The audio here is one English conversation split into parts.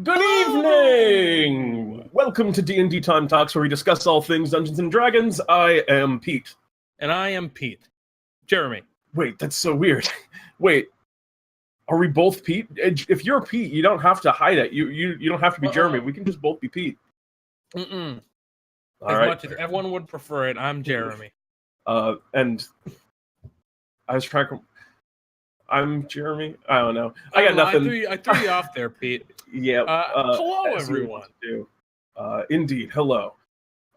Good evening! Welcome to DnDTime Talks, where we discuss all things Dungeons & Dragons. I am Pete. And I am Pete. Jeremy. Wait, that's so weird. Wait, are we both Pete? If you're Pete, you don't have to hide it. You don't have to be Jeremy. We can just both be Pete. As right. much as everyone would prefer it, I'm Jeremy. And I was trying to... I'm Jeremy? I don't know. I got nothing. I threw you off there, Pete. Yeah. Hello, everyone. Indeed, hello.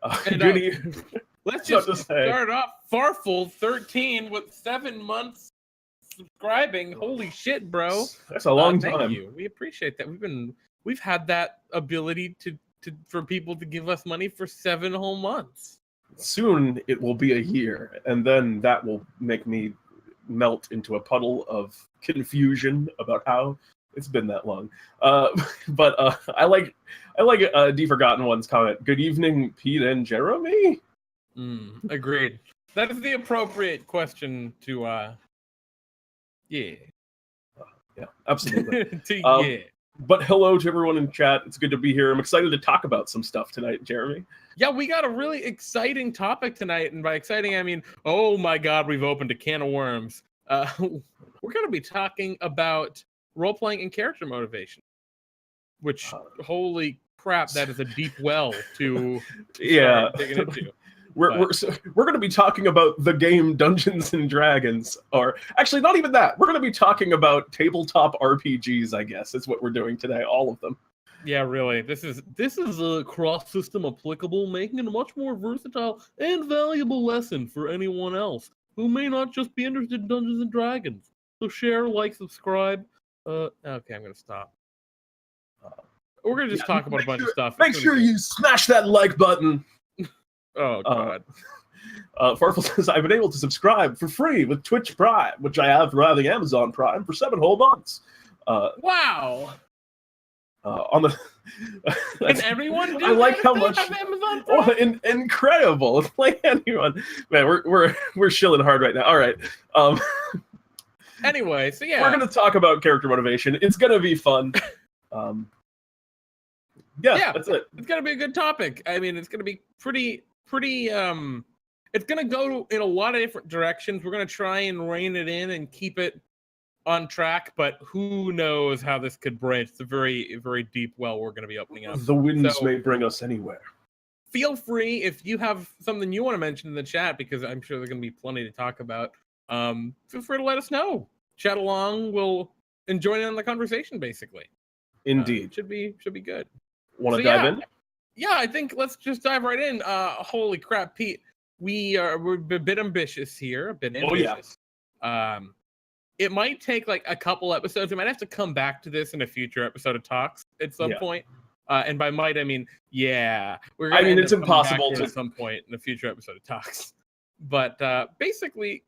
And, good evening. Let's just start off. Farful 13 with 7 months subscribing. Holy shit, bro! That's a long time. Thank you. We appreciate that. We've had that ability for people to give us money for 7 whole months. Soon it will be a year, and then that will make me melt into a puddle of confusion about how it's been that long. But I like D Forgotten One's comment. Good evening, Pete and Jeremy. Agreed. That is the appropriate question to yeah, absolutely. Yeah. But hello to everyone in chat. It's good to be here. I'm excited to talk about some stuff tonight, Jeremy. Yeah, we got a really exciting topic tonight, and by exciting I mean, oh my god, we've opened a can of worms. We're going to be talking about role-playing and character motivation, which, holy crap, that is a deep well to start digging into. We're going to be talking about the game Dungeons and Dragons, or actually not even that. We're going to be talking about tabletop RPGs, I guess, is what we're doing today, all of them. Yeah, really. This is a cross-system applicable, making it a much more versatile and valuable lesson for anyone else who may not just be interested in Dungeons and Dragons. So share, like, subscribe. Okay, I'm going to stop. We're going to just talk about a bunch of stuff. Make sure you smash that like button. Oh, God. Farfel says, I've been able to subscribe for free with Twitch Prime, which I have for having Amazon Prime for 7 whole months. Wow. On the Can everyone do I like how much Amazon Prime? Incredible. Like anyone. Man, we're shilling hard right now. All right. Anyway, so yeah. We're gonna talk about character motivation. It's gonna be fun. Yeah, that's it. It's gonna be a good topic. I mean, it's gonna be pretty it's gonna go in a lot of different directions. We're gonna try and rein it in and keep it on track, but who knows how this could branch. It's a very, very deep well we're going to be opening up. The winds may bring us anywhere. Feel free, if you have something you want to mention in the chat, because I'm sure there's going to be plenty to talk about, feel free to let us know. Chat along, we'll join in on the conversation, basically. Indeed. Should be good. Want to dive in? Yeah, I think let's just dive right in. Holy crap, Pete. We're a bit ambitious here, It might take like a couple episodes. We might have to come back to this in a future episode of Talks at some point. And by might, I mean, it's impossible to at some point in a future episode of Talks. But basically,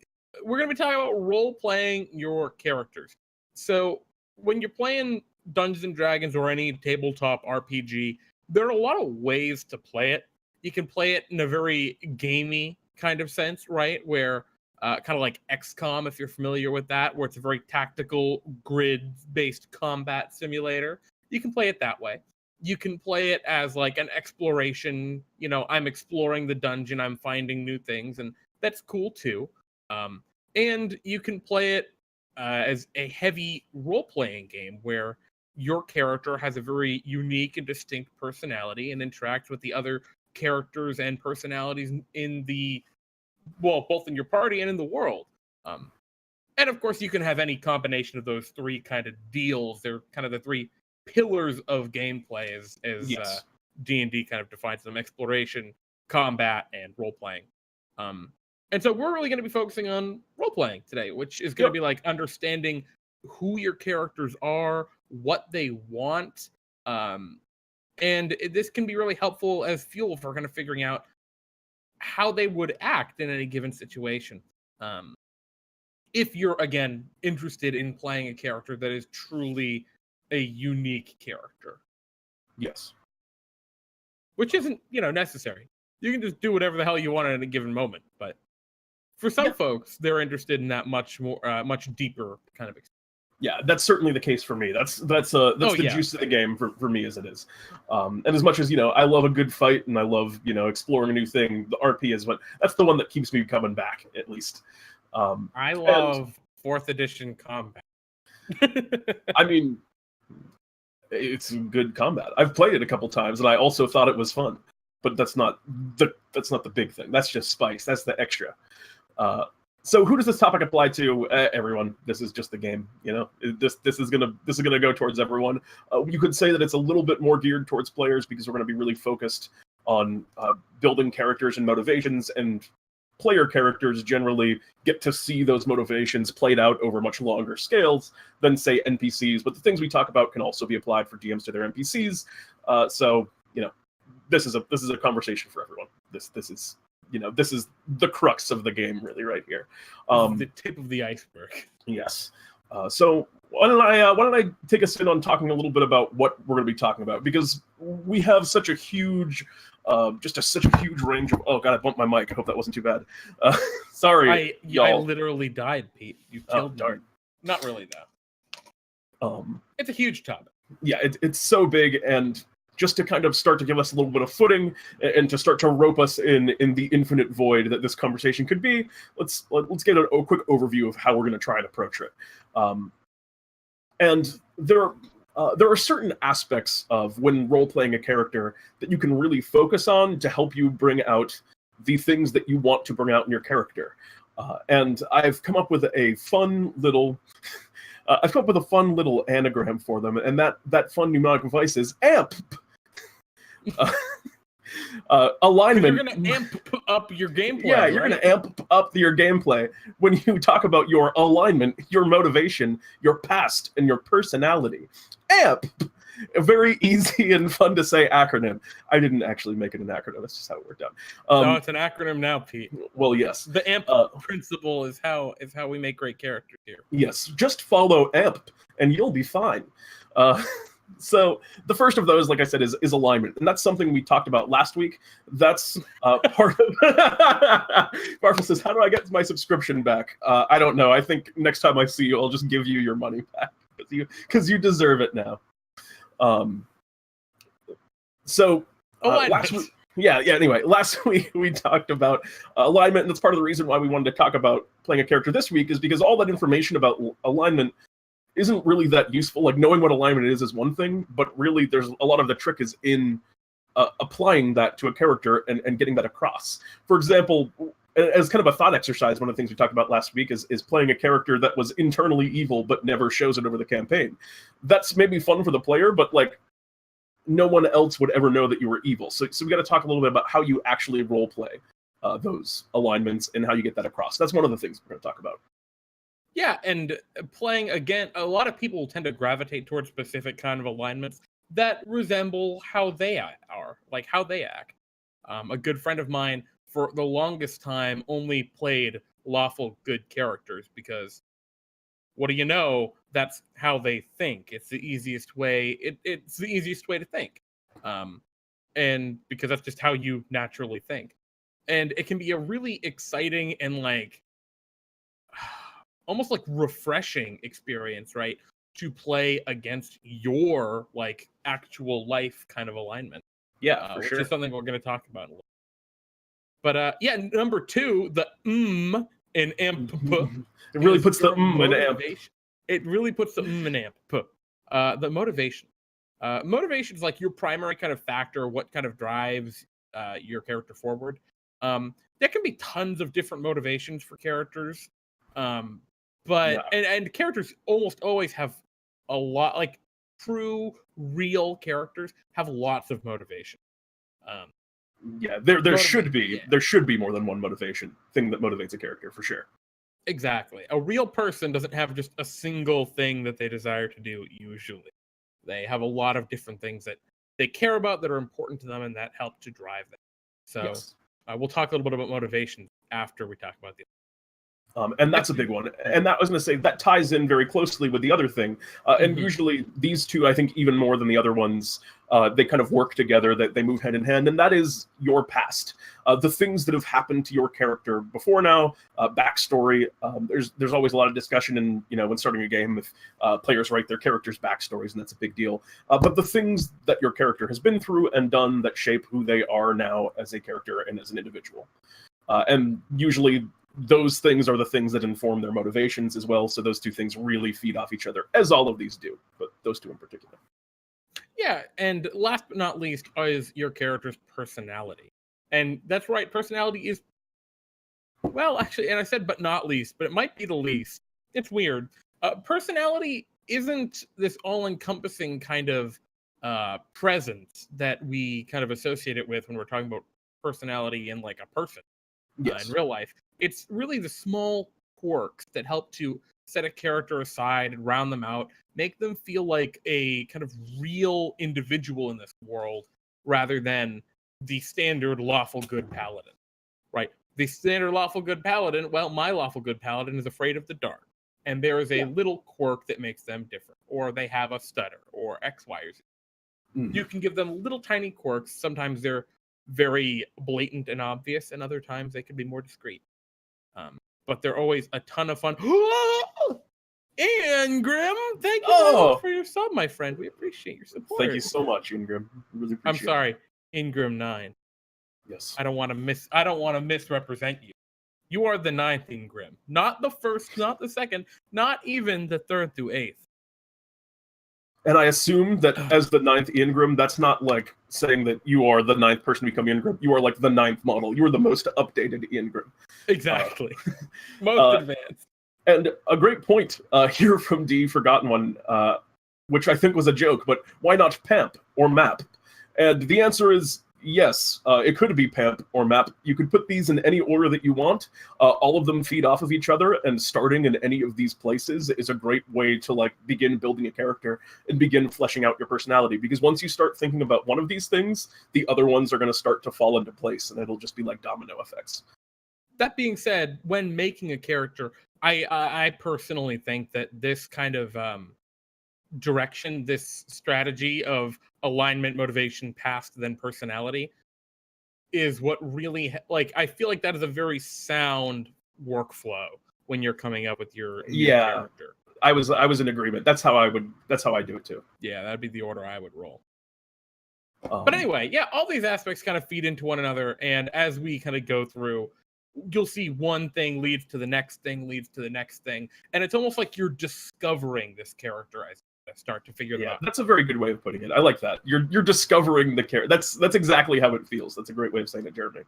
we're going to be talking about role-playing your characters. So when you're playing Dungeons and Dragons or any tabletop RPG, there are a lot of ways to play it. You can play it in a very gamey kind of sense, right? Where kind of like XCOM, if you're familiar with that, where it's a very tactical, grid-based combat simulator. You can play it that way. You can play it as like an exploration. You know, I'm exploring the dungeon, I'm finding new things, and that's cool too. And you can play it as a heavy role-playing game where your character has a very unique and distinct personality and interacts with the other characters and personalities in the both in your party and in the world. And of course, you can have any combination of those 3 kind of deals. They're kind of the 3 pillars of gameplay as D&D kind of defines them: exploration, combat, and role-playing. And so we're really going to be focusing on role-playing today, which is going to be like understanding who your characters are, what they want. And this can be really helpful as fuel for kind of figuring out how they would act in any given situation. If you're, again, interested in playing a character that is truly a unique character. Yes. Which isn't, necessary. You can just do whatever the hell you want at a given moment. But for some folks, they're interested in that much more, much deeper kind of experience. Yeah, that's certainly the case for me. That's the juice of the game for me as it is. And as much as, I love a good fight and I love, exploring a new thing, the RP is that's the one that keeps me coming back, at least. I love 4th edition combat. I mean, it's good combat. I've played it a couple times and I also thought it was fun. But that's not the big thing. That's just spice. That's the extra. So who does this topic apply to? Everyone. This is just the game. This is gonna go towards everyone. You could say that it's a little bit more geared towards players because we're gonna be really focused on building characters and motivations, and player characters generally get to see those motivations played out over much longer scales than, say, NPCs. But the things we talk about can also be applied for DMs to their NPCs. So this is a conversation for everyone. This is the crux of the game, really, right here. The tip of the iceberg. Yes. So why don't I take us in on talking a little bit about what we're going to be talking about, because we have such a huge, such a huge range of. Oh God, I bumped my mic. I hope that wasn't too bad. Sorry, y'all. I literally died, Pete. You killed me. Darn. Not really though. It's a huge topic. Yeah, it's so big, and just to kind of start to give us a little bit of footing and to start to rope us in the infinite void that this conversation could be, let's get a quick overview of how we're going to try and approach it. And there are certain aspects of when role-playing a character that you can really focus on to help you bring out the things that you want to bring out in your character. And I've come up with a fun little... I've come up with a fun little anagram for them, and that fun mnemonic device is AMP. Alignment. You're going to amp up your gameplay. Yeah, you're going to amp up your gameplay when you talk about your alignment, your motivation, your past, and your personality. AMP. A very easy and fun to say acronym. I didn't actually make it an acronym. That's just how it worked out. No, it's an acronym now, Pete. Well, yes. The AMP principle is how we make great characters here. Yes, just follow AMP and you'll be fine. So the first of those, like I said, is alignment, and that's something we talked about last week. That's part of. Marfa says, "How do I get my subscription back?" I don't know. I think next time I see you, I'll just give you your money back because you deserve it now. Last week, anyway, last week we talked about alignment, and that's part of the reason why we wanted to talk about playing a character this week, is because all that information about alignment isn't really that useful. Like, knowing what alignment is one thing, but really there's a lot of the trick is in applying that to a character and getting that across. For example, as kind of a thought exercise, one of the things we talked about last week is playing a character that was internally evil but never shows it over the campaign. That's maybe fun for the player, but like no one else would ever know that you were evil. So we got to talk a little bit about how you actually role play those alignments and how you get that across. That's one of the things we're going to talk about. Yeah, and playing, again, a lot of people tend to gravitate towards specific kind of alignments that resemble how they are, like how they act. A good friend of mine, for the longest time, only played lawful good characters because, what do you know, that's how they think. It's the easiest way. It's the easiest way to think, and because that's just how you naturally think. And it can be a really exciting and like almost like refreshing experience, right? To play against your like actual life kind of alignment. Yeah, for which sure. is something we're going to talk about in a little. But number 2, the in amp. It really puts the in amp. It really puts the in amp. The motivation. Motivation is like your primary kind of factor, what kind of drives your character forward. There can be tons of different motivations for characters. But and characters almost always have a lot, like true, real characters have lots of motivation. There should be more than one motivation thing that motivates a character, for sure. Exactly. A real person doesn't have just a single thing that they desire to do usually. They have a lot of different things that they care about that are important to them and that help to drive them. So we'll talk a little bit about motivation after we talk about the. And that's a big one. And that I was going to say that ties in very closely with the other thing. And usually these two, I think, even more than the other ones, they kind of work together, that they move hand in hand. And that is your past, the things that have happened to your character before now, backstory. There's always a lot of discussion in, when starting a game, if players write their characters' backstories, and that's a big deal. But the things that your character has been through and done that shape who they are now as a character and as an individual. And usually those things are the things that inform their motivations as well. So those two things really feed off each other, as all of these do, but those two in particular. Yeah, and last but not least is your character's personality. And that's right, personality is, well, actually, and I said but not least, but it might be the least. It's weird. Personality isn't this all-encompassing kind of presence that we kind of associate it with when we're talking about personality in like a person. Yes. In real life. It's really the small quirks that help to set a character aside and round them out, make them feel like a kind of real individual in this world rather than the standard lawful good paladin, right? The standard lawful good paladin, well, my lawful good paladin is afraid of the dark, and there is a little quirk that makes them different, or they have a stutter, or X, Y, or Z. You can give them little tiny quirks. Sometimes they're very blatant and obvious, and other times they can be more discreet. But they're always a ton of fun. Ingram, thank you very much for your sub, my friend. We appreciate your support. Thank you so much, Ingram. Really appreciate I'm sorry, Ingram9. Yes. I don't want to misrepresent you. You are the 9th Ingram, not the 1st, not the 2nd, not even the 3rd through 8th. And I assume that as the 9th Ingram, that's not like saying that you are the 9th person to become Ingram. You are like the 9th model. You are the most updated Ingram. Exactly. Most advanced. And a great point here from D Forgotten One, which I think was a joke, but why not PAMP or MAP? And the answer is yes, it could be PAMP or MAP. You could put these in any order that you want. All of them feed off of each other, and starting in any of these places is a great way to like begin building a character and begin fleshing out your personality. Because once you start thinking about one of these things, the other ones are going to start to fall into place, and it'll just be like domino effects. That being said, when making a character, I personally think that this kind of direction, this strategy of alignment, motivation, past, then personality, is what really I feel like that is a very sound workflow when you're coming up with your new character. I was in agreement. That's how I do it too. Yeah, that'd be the order I would roll. But anyway, yeah, all these aspects kind of feed into one another, and as we kind of go through, you'll see one thing leads to the next thing, leads to the next thing, and it's almost like you're discovering this character as you start to figure it out. That's a very good way of putting it. I like that. You're discovering the character. That's exactly how it feels. That's a great way of saying it, Jeremy.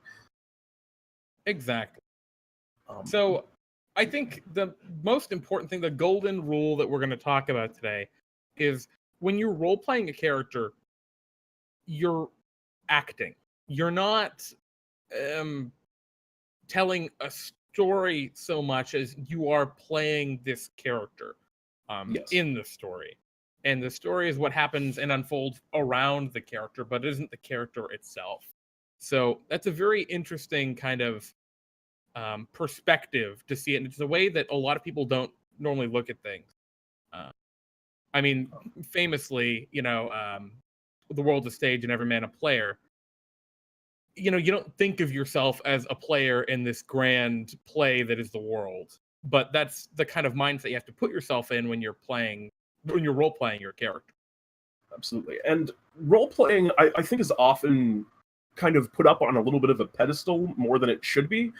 Exactly. So I think the most important thing, the golden rule that we're going to talk about today, is when you're role-playing a character, you're acting. You're not telling a story so much as you are playing this character in the story. And the story is what happens and unfolds around the character, but it isn't the character itself. So that's a very interesting kind of perspective to see it. And it's a way that a lot of people don't normally look at things. I mean, famously, the world's a stage and every man a player. You don't think of yourself as a player in this grand play that is the world, but that's the kind of mindset you have to put yourself in when you're role playing your character. Absolutely. And role playing, I think, is often kind of put up on a little bit of a pedestal more than it should be.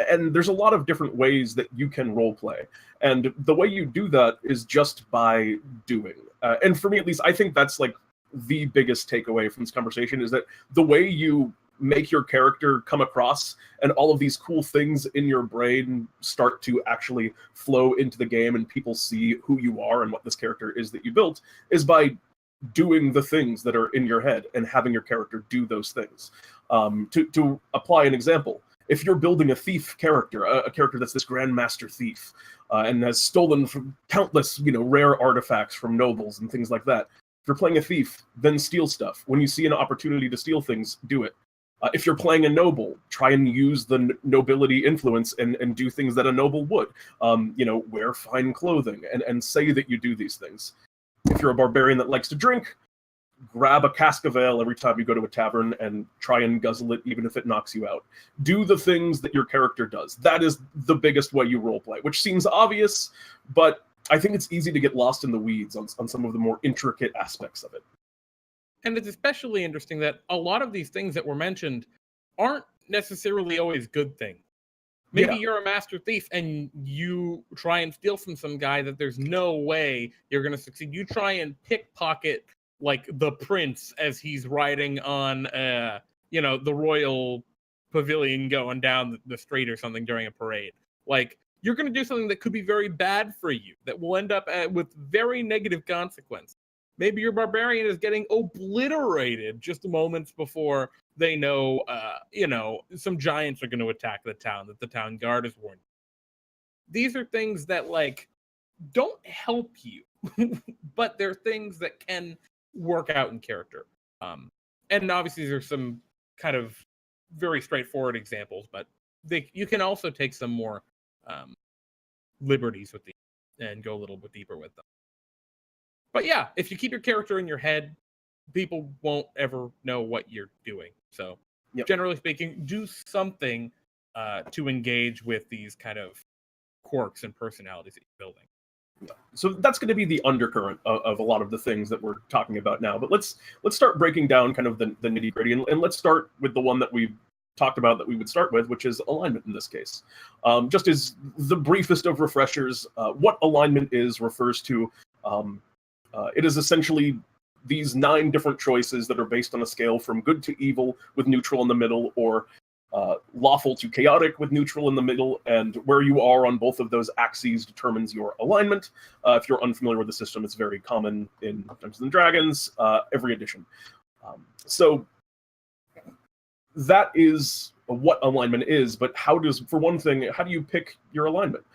And there's a lot of different ways that you can role play. And the way you do that is just by doing. And for me, at least, I think that's like the biggest takeaway from this conversation, is that the way you make your character come across and all of these cool things in your brain start to actually flow into the game and people see who you are and what this character is that you built, is by doing the things that are in your head and having your character do those things. To apply an example, if you're building a thief character, a character that's this grandmaster thief and has stolen from countless rare artifacts from nobles and things like that, if you're playing a thief, then steal stuff. When you see an opportunity to steal things, do it. If you're playing a noble, try and use the nobility influence and do things that a noble would. Wear fine clothing and say that you do these things. If you're a barbarian that likes to drink, grab a cask of ale every time you go to a tavern and try and guzzle it, even if it knocks you out. Do the things that your character does. That is the biggest way you roleplay, which seems obvious, but I think it's easy to get lost in the weeds on some of the more intricate aspects of it. And it's especially interesting that a lot of these things that were mentioned aren't necessarily always good things. Maybe you're a master thief and you try and steal from some guy that there's no way you're going to succeed. You try and pickpocket like the prince as he's riding on, the royal pavilion going down the street or something during a parade. Like, you're going to do something that could be very bad for you, that will end up with very negative consequences. Maybe your barbarian is getting obliterated just moments before they know, some giants are going to attack the town, that the town guard is warned. These are things that, like, don't help you, but they're things that can work out in character. And obviously there's some kind of very straightforward examples, but you can also take some more liberties with these and go a little bit deeper with them. But yeah, if you keep your character in your head, people won't ever know what you're doing. So generally speaking, do something to engage with these kind of quirks and personalities that you're building. So that's going to be the undercurrent of a lot of the things that we're talking about now. But let's start breaking down kind of the nitty gritty, and let's start with the one that we talked about that we would start with, which is alignment in this case. Just as the briefest of refreshers, what alignment is refers to, it is essentially these 9 different choices that are based on a scale from good to evil with neutral in the middle, or lawful to chaotic with neutral in the middle, and where you are on both of those axes determines your alignment. If you're unfamiliar with the system, it's very common in Dungeons and Dragons, every edition. So that is what alignment is, but for one thing, how do you pick your alignment?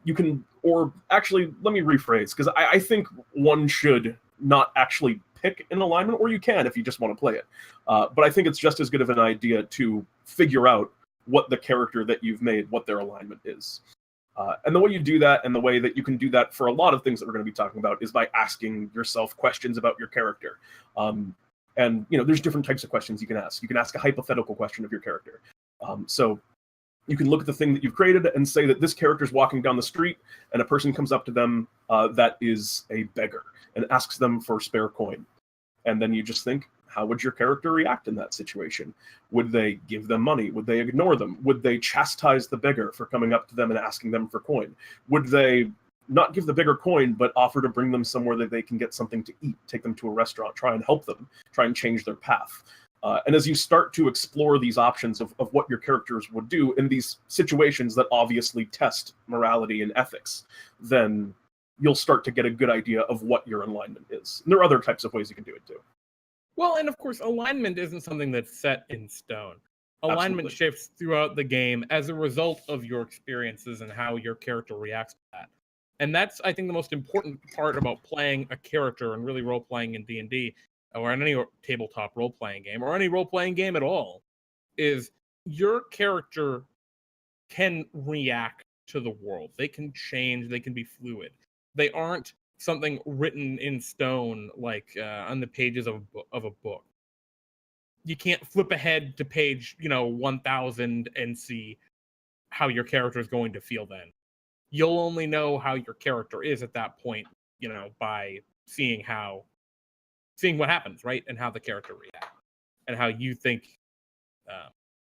You can, or actually, let me rephrase, because I think one should not actually pick an alignment, or you can if you just want to play it. But I think it's just as good of an idea to figure out what the character that you've made, what their alignment is. And the way you do that, and the way that you can do that for a lot of things that we're going to be talking about, is by asking yourself questions about your character. And there's different types of questions you can ask. You can ask a hypothetical question of your character. So you can look at the thing that you've created and say that this character is walking down the street, and a person comes up to them that is a beggar and asks them for spare coin. And then you just think, how would your character react in that situation? Would they give them money? Would they ignore them? Would they chastise the beggar for coming up to them and asking them for coin? Would they not give the beggar coin, but offer to bring them somewhere that they can get something to eat, take them to a restaurant, try and help them, try and change their path? And as you start to explore these options of what your characters would do in these situations that obviously test morality and ethics, then you'll start to get a good idea of what your alignment is. And there are other types of ways you can do it too. Well, and of course, alignment isn't something that's set in stone. Alignment shifts throughout the game as a result of your experiences and how your character reacts to that. And that's, I think, the most important part about playing a character and really role-playing in D&D, or in any tabletop role-playing game, or any role-playing game at all, is your character can react to the world. They can change, they can be fluid. They aren't something written in stone, like on the pages of a book. You can't flip ahead to page 1000 and see how your character is going to feel then. You'll only know how your character is at that point, by seeing what happens, right? And how the character reacts, and how you think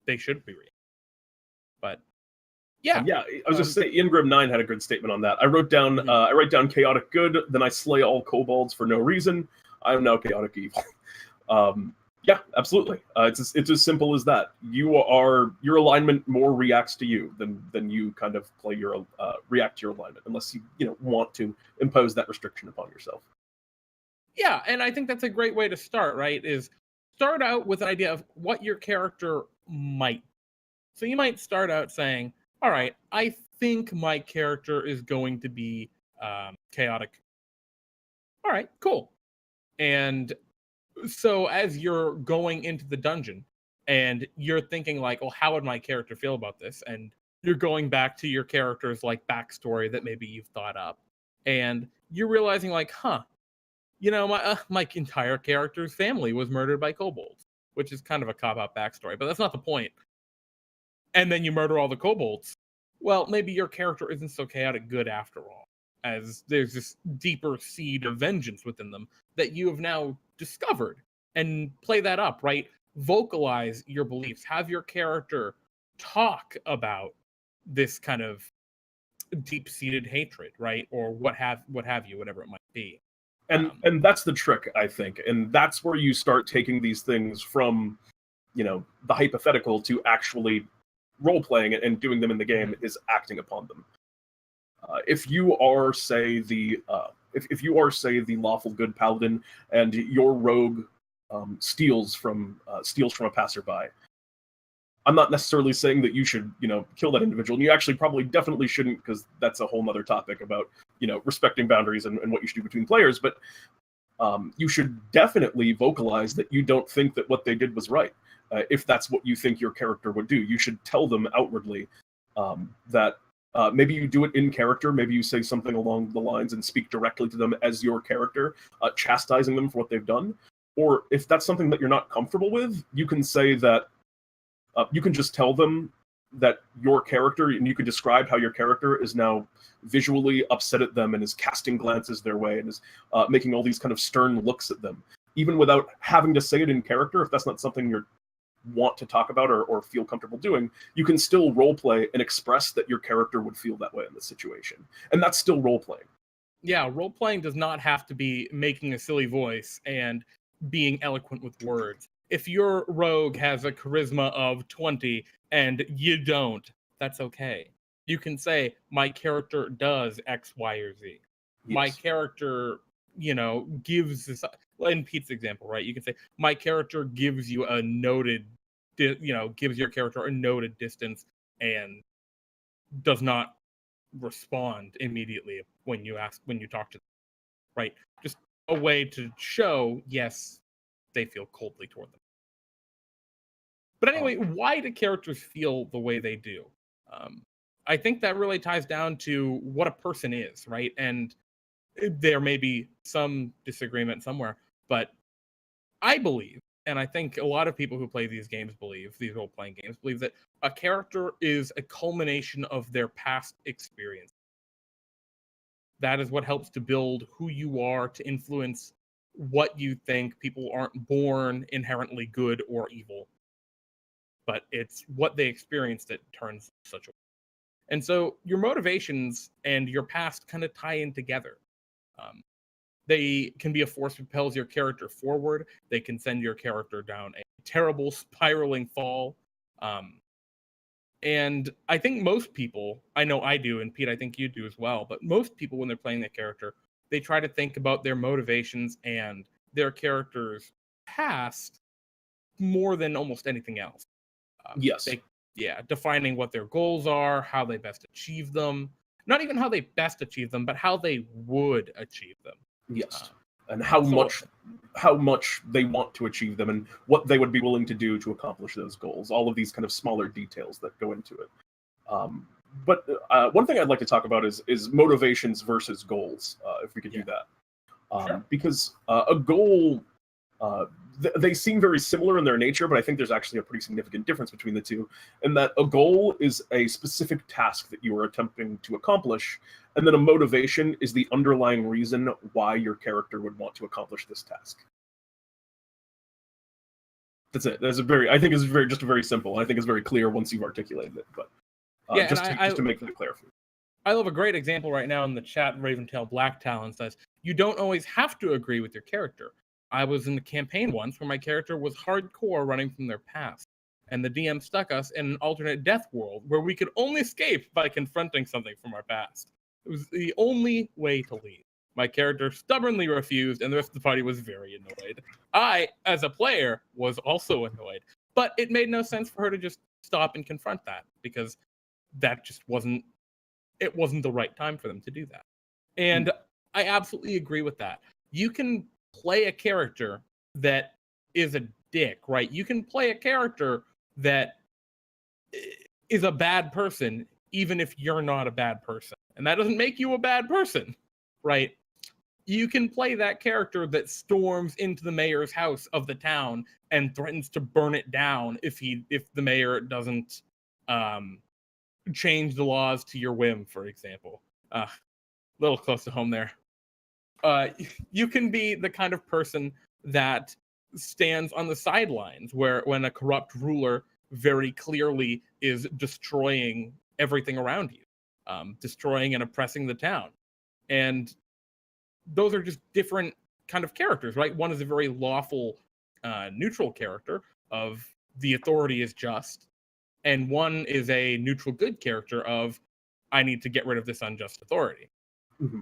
they should be reacting. But yeah, I was just saying, Ingrim 9 had a good statement on that. I wrote down, I write down chaotic good, then I slay all kobolds for no reason. I am now chaotic evil. Yeah, absolutely. It's as simple as that. Your alignment more reacts to you than you kind of play your react to your alignment, unless you want to impose that restriction upon yourself. Yeah, and I think that's a great way to start. Right? Is start out with an idea of what your character might. So you might start out saying, all right, I think my character is going to be chaotic. All right, cool. And so as you're going into the dungeon, and you're thinking like, well, how would my character feel about this? And you're going back to your character's like backstory that maybe you've thought up, and you're realizing like, my entire character's family was murdered by kobolds, which is kind of a cop-out backstory, but that's not the point. And then you murder all the kobolds. Well, maybe your character isn't so chaotic good after all, as there's this deeper seed of vengeance within them that you have now discovered. And play that up, right? Vocalize your beliefs. Have your character talk about this kind of deep-seated hatred, right? Or what have you, whatever it might be. And that's the trick, I think. And that's where you start taking these things from, the hypothetical to actually role-playing and doing them in the game, is acting upon them. If you are, say, the lawful good paladin, and your rogue steals from a passerby, I'm not necessarily saying that you should, kill that individual. And you actually probably definitely shouldn't, because that's a whole nother topic about, respecting boundaries and what you should do between players. But you should definitely vocalize that you don't think that what they did was right. If that's what you think your character would do, you should tell them outwardly that maybe you do it in character. Maybe you say something along the lines and speak directly to them as your character, chastising them for what they've done. Or if that's something that you're not comfortable with, you can say that you can just tell them that your character, and you can describe how your character is now visually upset at them and is casting glances their way and is making all these kind of stern looks at them, even without having to say it in character. If that's not something you want to talk about or feel comfortable doing, you can still role play and express that your character would feel that way in this situation, and that's still role playing. Yeah, role playing does not have to be making a silly voice and being eloquent with words. If your rogue has a charisma of 20 and you don't, that's okay. You can say, my character does X, Y, or Z. Yes. My character, gives this, in Pete's example, right? You can say, my character gives you a noted, gives your character a noted distance and does not respond immediately when you talk to them, right? Just a way to show, yes, they feel coldly toward them. But anyway, why do characters feel the way they do? I think that really ties down to what a person is, right? And there may be some disagreement somewhere, but I believe, and I think a lot of people who play these games believe, these role-playing games, believe that a character is a culmination of their past experience. That is what helps to build who you are, to influence what you think. People aren't born inherently good or evil, but it's what they experienced that turns such a way. And so your motivations and your past kind of tie in together. They can be a force that propels your character forward. They can send your character down a terrible spiraling fall. And I think most people, I know I do, and Pete, I think you do as well, but most people, when they're playing their character, they try to think about their motivations and their character's past more than almost anything else. Yes. Defining what their goals are, how they best achieve them. Not even how they best achieve them, but how they would achieve them. Yes. And how much they want to achieve them and what they would be willing to do to accomplish those goals. All of these kind of smaller details that go into it. But one thing I'd like to talk about is motivations versus goals, if we could do that. Sure. Because a goal, they seem very similar in their nature, but I think there's actually a pretty significant difference between the two, in that a goal is a specific task that you are attempting to accomplish, and then a motivation is the underlying reason why your character would want to accomplish this task. That's it. I think it's very simple. I think it's very clear once you've articulated it, but just to make that clear for you. I love a great example right now in the chat. Raventail Black Talon says, you don't always have to agree with your character. I was in the campaign once where my character was hardcore running from their past, and the DM stuck us in an alternate death world where we could only escape by confronting something from our past. It was the only way to leave. My character stubbornly refused, and the rest of the party was very annoyed. I, as a player, was also annoyed, but it made no sense for her to just stop and confront that, because that just wasn't the right time for them to do that. And I absolutely agree with that. You can play a character that is a dick, right? You can play a character that is a bad person, even if you're not a bad person. And that doesn't make you a bad person, right? You can play that character that storms into the mayor's house of the town and threatens to burn it down if the mayor doesn't change the laws to your whim, for example. A little close to home there. You can be the kind of person that stands on the sidelines when a corrupt ruler very clearly is destroying everything around you, destroying and oppressing the town. And those are just different kind of characters, right? One is a very lawful, neutral character of the authority is just, and one is a neutral good character of I need to get rid of this unjust authority. Mm-hmm.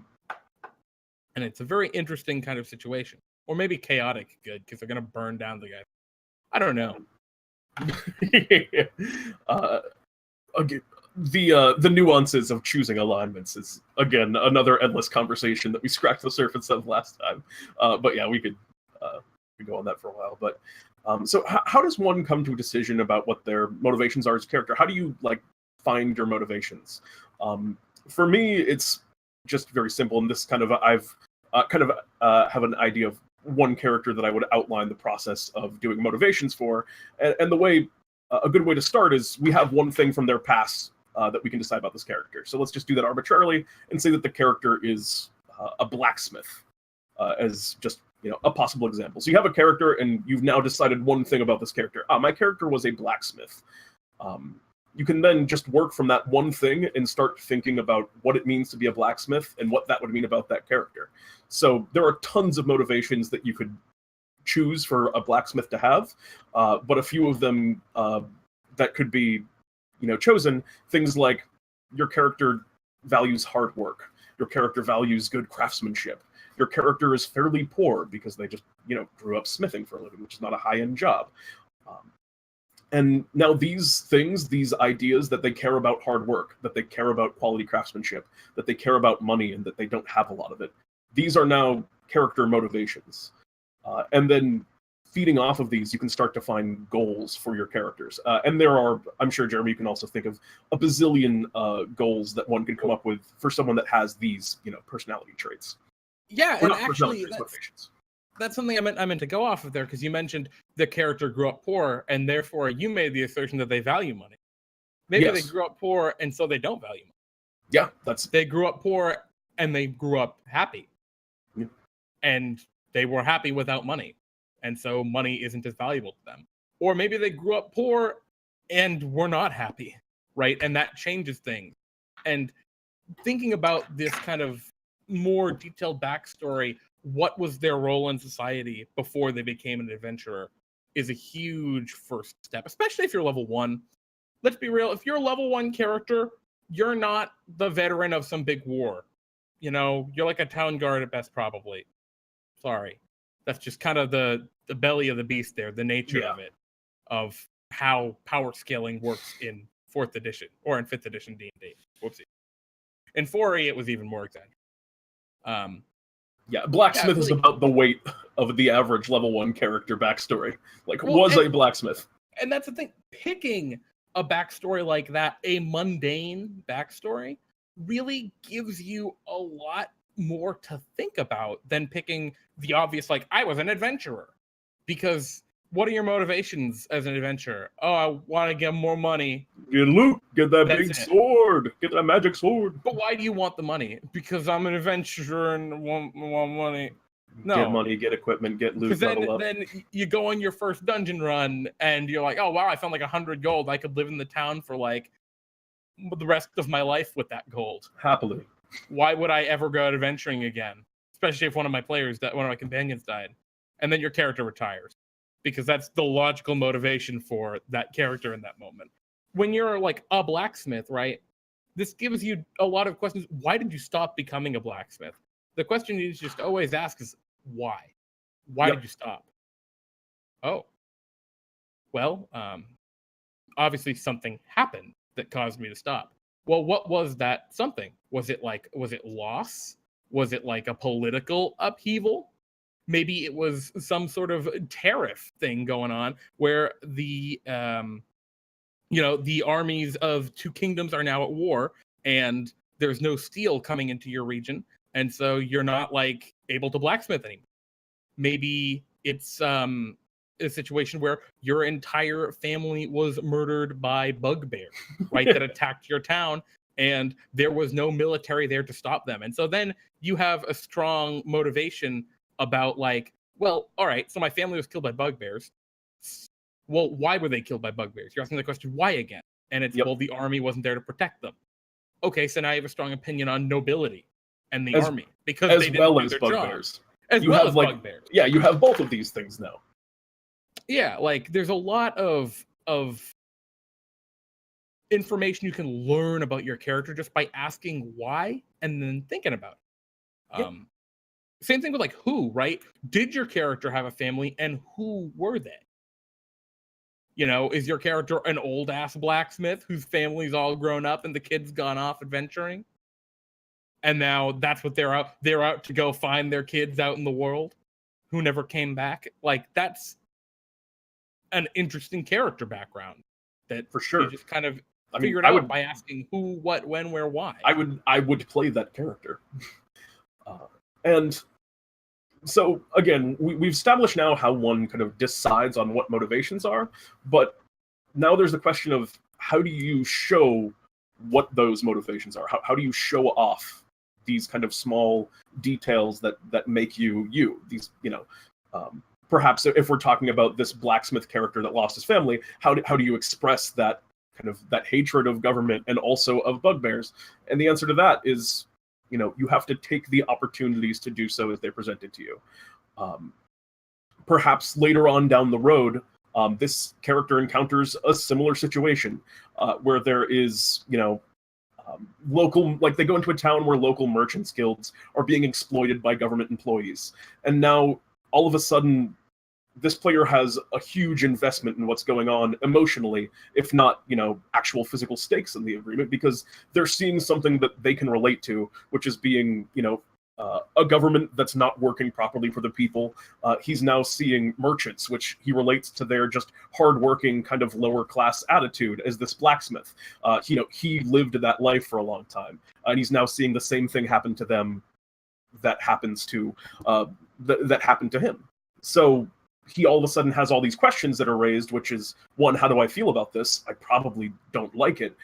And it's a very interesting kind of situation. Or maybe chaotic good, because they're going to burn down the guy. I don't know. Again, the nuances of choosing alignments is, again, another endless conversation that we scratched the surface of last time. But yeah, we could go on that for a while. But so how does one come to a decision about what their motivations are as a character? How do you find your motivations? For me, it's just very simple, and this kind of I've have an idea of one character that I would outline the process of doing motivations for, and the way a good way to start is we have one thing from their past that we can decide about this character. So let's just do that arbitrarily and say that the character is a blacksmith, as just a possible example. So you have a character and you've now decided one thing about this character. My character was a blacksmith. You can then just work from that one thing and start thinking about what it means to be a blacksmith and what that would mean about that character. So there are tons of motivations that you could choose for a blacksmith to have, but a few of them that could be chosen, things like your character values hard work, your character values good craftsmanship, your character is fairly poor because they just grew up smithing for a living, which is not a high-end job. And now these things, these ideas that they care about hard work, that they care about quality craftsmanship, that they care about money and that they don't have a lot of it, these are now character motivations. And then feeding off of these, you can start to find goals for your characters. And there are, I'm sure, Jeremy, you can also think of a bazillion goals that one can come up with for someone that has these, personality traits. Yeah, and actually, that's something I meant to go off of there, because you mentioned the character grew up poor, and therefore you made the assertion that they value money. Maybe they grew up poor, and so they don't value money. Yeah, they grew up poor, and they grew up happy. Yeah. And they were happy without money, and so money isn't as valuable to them. Or maybe they grew up poor and were not happy, right? And that changes things. And thinking about this kind of more detailed backstory, what was their role in society before they became an adventurer, is a huge first step, especially if you're level 1. Let's be real, if you're a level 1 character, you're not the veteran of some big war. You're like a town guard at best, probably. Sorry. That's just kind of the belly of the beast there, the nature of it, of how power scaling works in 4th edition, or in 5th edition D&D. Whoopsie. In 4e, it was even more exaggerated. Blacksmith is about the weight of the average level 1 character backstory. A blacksmith. And that's the thing. Picking a backstory like that, a mundane backstory, really gives you a lot more to think about than picking the obvious, I was an adventurer. Because what are your motivations as an adventurer? Oh, I want to get more money. Get loot. Get that big sword. Get that magic sword. But why do you want the money? Because I'm an adventurer and want money. No. Get money, get equipment, get loot, level up. Then you go on your first dungeon run and you're like, oh, wow, I found 100 gold. I could live in the town for the rest of my life with that gold. Happily. Why would I ever go out adventuring again? Especially if one of my companions died. And then your character retires. Because that's the logical motivation for that character in that moment. When you're a blacksmith, right? This gives you a lot of questions. Why did you stop becoming a blacksmith? The question you just always ask is, why? Why did you stop? Oh. Well, obviously something happened that caused me to stop. Well, what was that something? Was it loss? Was it a political upheaval? Maybe it was some sort of tariff thing going on where the the armies of two kingdoms are now at war, and there's no steel coming into your region, and so you're not like able to blacksmith anymore. Maybe it's a situation where your entire family was murdered by bugbears, right? That attacked your town, and there was no military there to stop them. And so then you have a strong motivation about like, well, all right, so my family was killed by bugbears. Well, why were they killed by bugbears? You're asking the question, why again? And it's, well, the army wasn't there to protect them. Okay, so now you have a strong opinion on nobility and the army because they didn't do their bugbears. Job. As well as bugbears. Yeah, you have both of these things now. Yeah, like there's a lot of information you can learn about your character just by asking why and then thinking about it. Yep. Same thing with like who, right? Did your character have a family, and who were they? You know, is your character an old ass blacksmith whose family's all grown up and the kid's gone off adventuring? And now that's what they're out to go find their kids out in the world who never came back. Like that's an interesting character background that for sure you just kind of figured out by asking who, what, when, where, why. I would play that character. And so again, we've established now how one kind of decides on what motivations are, but now there's the question of how do you show what those motivations are? How do you show off these kind of small details that make you these, perhaps if we're talking about this blacksmith character that lost his family, how do you express that kind of that hatred of government and also of bugbears? And the answer to that is, you have to take the opportunities to do so as they present it to you. Perhaps later on down the road, this character encounters a similar situation where there is, local, like they go into a town where local merchants guilds are being exploited by government employees. And now all of a sudden, this player has a huge investment in what's going on emotionally, if not, actual physical stakes in the agreement, because they're seeing something that they can relate to, which is being, a government that's not working properly for the people. He's now seeing merchants, which he relates to their just hardworking kind of lower class attitude as this blacksmith. He lived that life for a long time, and he's now seeing the same thing happen to them that happens to that happened to him. So he all of a sudden has all these questions that are raised, which is, one, how do I feel about this? I probably don't like it.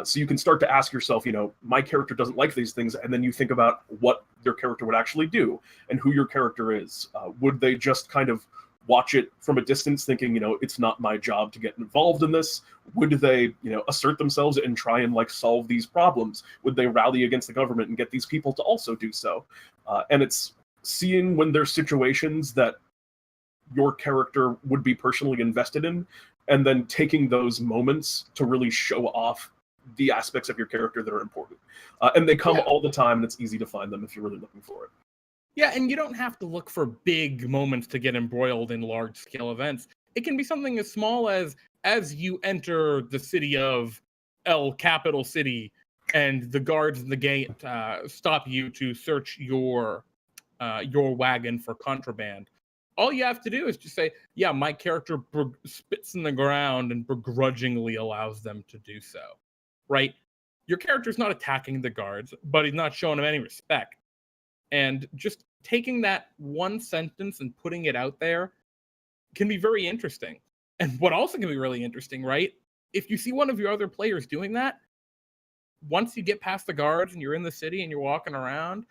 So you can start to ask yourself, my character doesn't like these things, and then you think about what your character would actually do and who your character is. Would they just kind of watch it from a distance thinking, it's not my job to get involved in this? Would they, assert themselves and try and solve these problems? Would they rally against the government and get these people to also do so? And it's seeing when there's situations that your character would be personally invested in, and then taking those moments to really show off the aspects of your character that are important. And they come all the time, and it's easy to find them if you're really looking for it. Yeah, and you don't have to look for big moments to get embroiled in large-scale events. It can be something as small as you enter the city of El Capital City, and the guards in the gate stop you to search your wagon for contraband. All you have to do is just say, yeah, my character spits in the ground and begrudgingly allows them to do so, right? Your character's not attacking the guards, but he's not showing them any respect. And just taking that one sentence and putting it out there can be very interesting. And what also can be really interesting, right? If you see one of your other players doing that, once you get past the guards and you're in the city and you're walking around,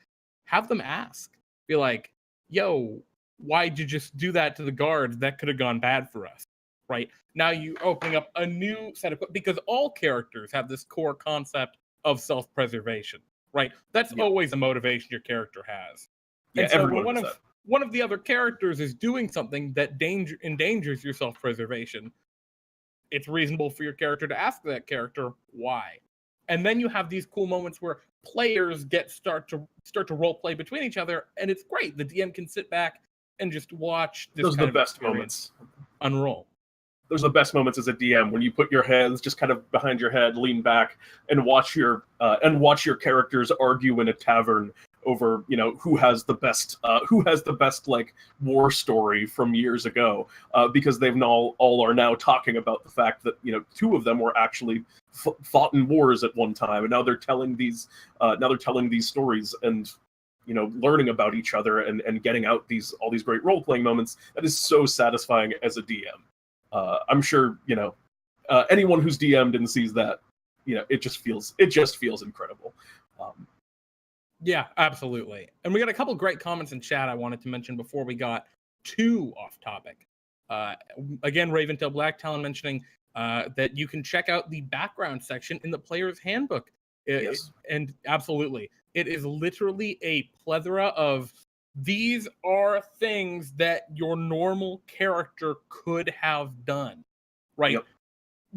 have them ask. Be like, yo, why'd you just do that to the guards? That could have gone bad for us, right? Now you opening up a new set of, because all characters have this core concept of self-preservation, right? That's always a motivation your character has. Yeah, and so everyone when one of the other characters is doing something that endangers your self-preservation, it's reasonable for your character to ask that character why. And then you have these cool moments where players start to role play between each other, and it's great. The DM can sit back and just watch this. Those are the best moments. Unroll. those are the best moments as a DM, when you put your hands just kind of behind your head, lean back, and watch your characters argue in a tavern over, you know, who has the best like war story from years ago, because they've all are now talking about the fact that, you know, two of them were actually fought in wars at one time, and now they're telling these stories, and, you know, learning about each other and getting out all these great role-playing moments. That is so satisfying as a DM. I'm sure, you know, anyone who's DM'd and sees that, you know, it just feels incredible. Yeah, absolutely. And we got a couple great comments in chat I wanted to mention before we got too off topic. Again, Raventail Blacktalon mentioning that you can check out the background section in the player's handbook. Yes. And absolutely, it is literally a plethora of, these are things that your normal character could have done, right? Yep.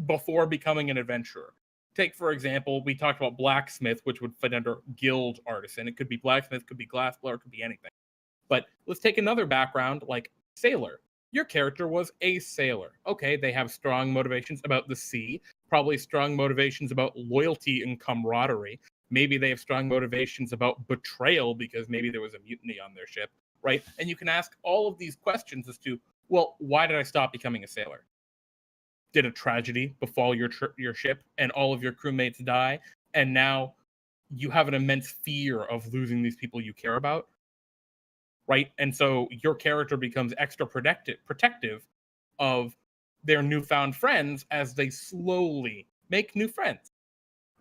Before becoming an adventurer. Take, for example, we talked about blacksmith, which would fit under guild artisan. It could be blacksmith, could be glassblower, could be anything. But let's take another background like sailor. Your character was a sailor. Okay, they have strong motivations about the sea, probably strong motivations about loyalty and camaraderie. Maybe they have strong motivations about betrayal because maybe there was a mutiny on their ship, right? And you can ask all of these questions as to, well, why did I stop becoming a sailor? Did a tragedy befall your ship and all of your crewmates die, and now you have an immense fear of losing these people you care about, right? And so your character becomes extra protective of their newfound friends as they slowly make new friends.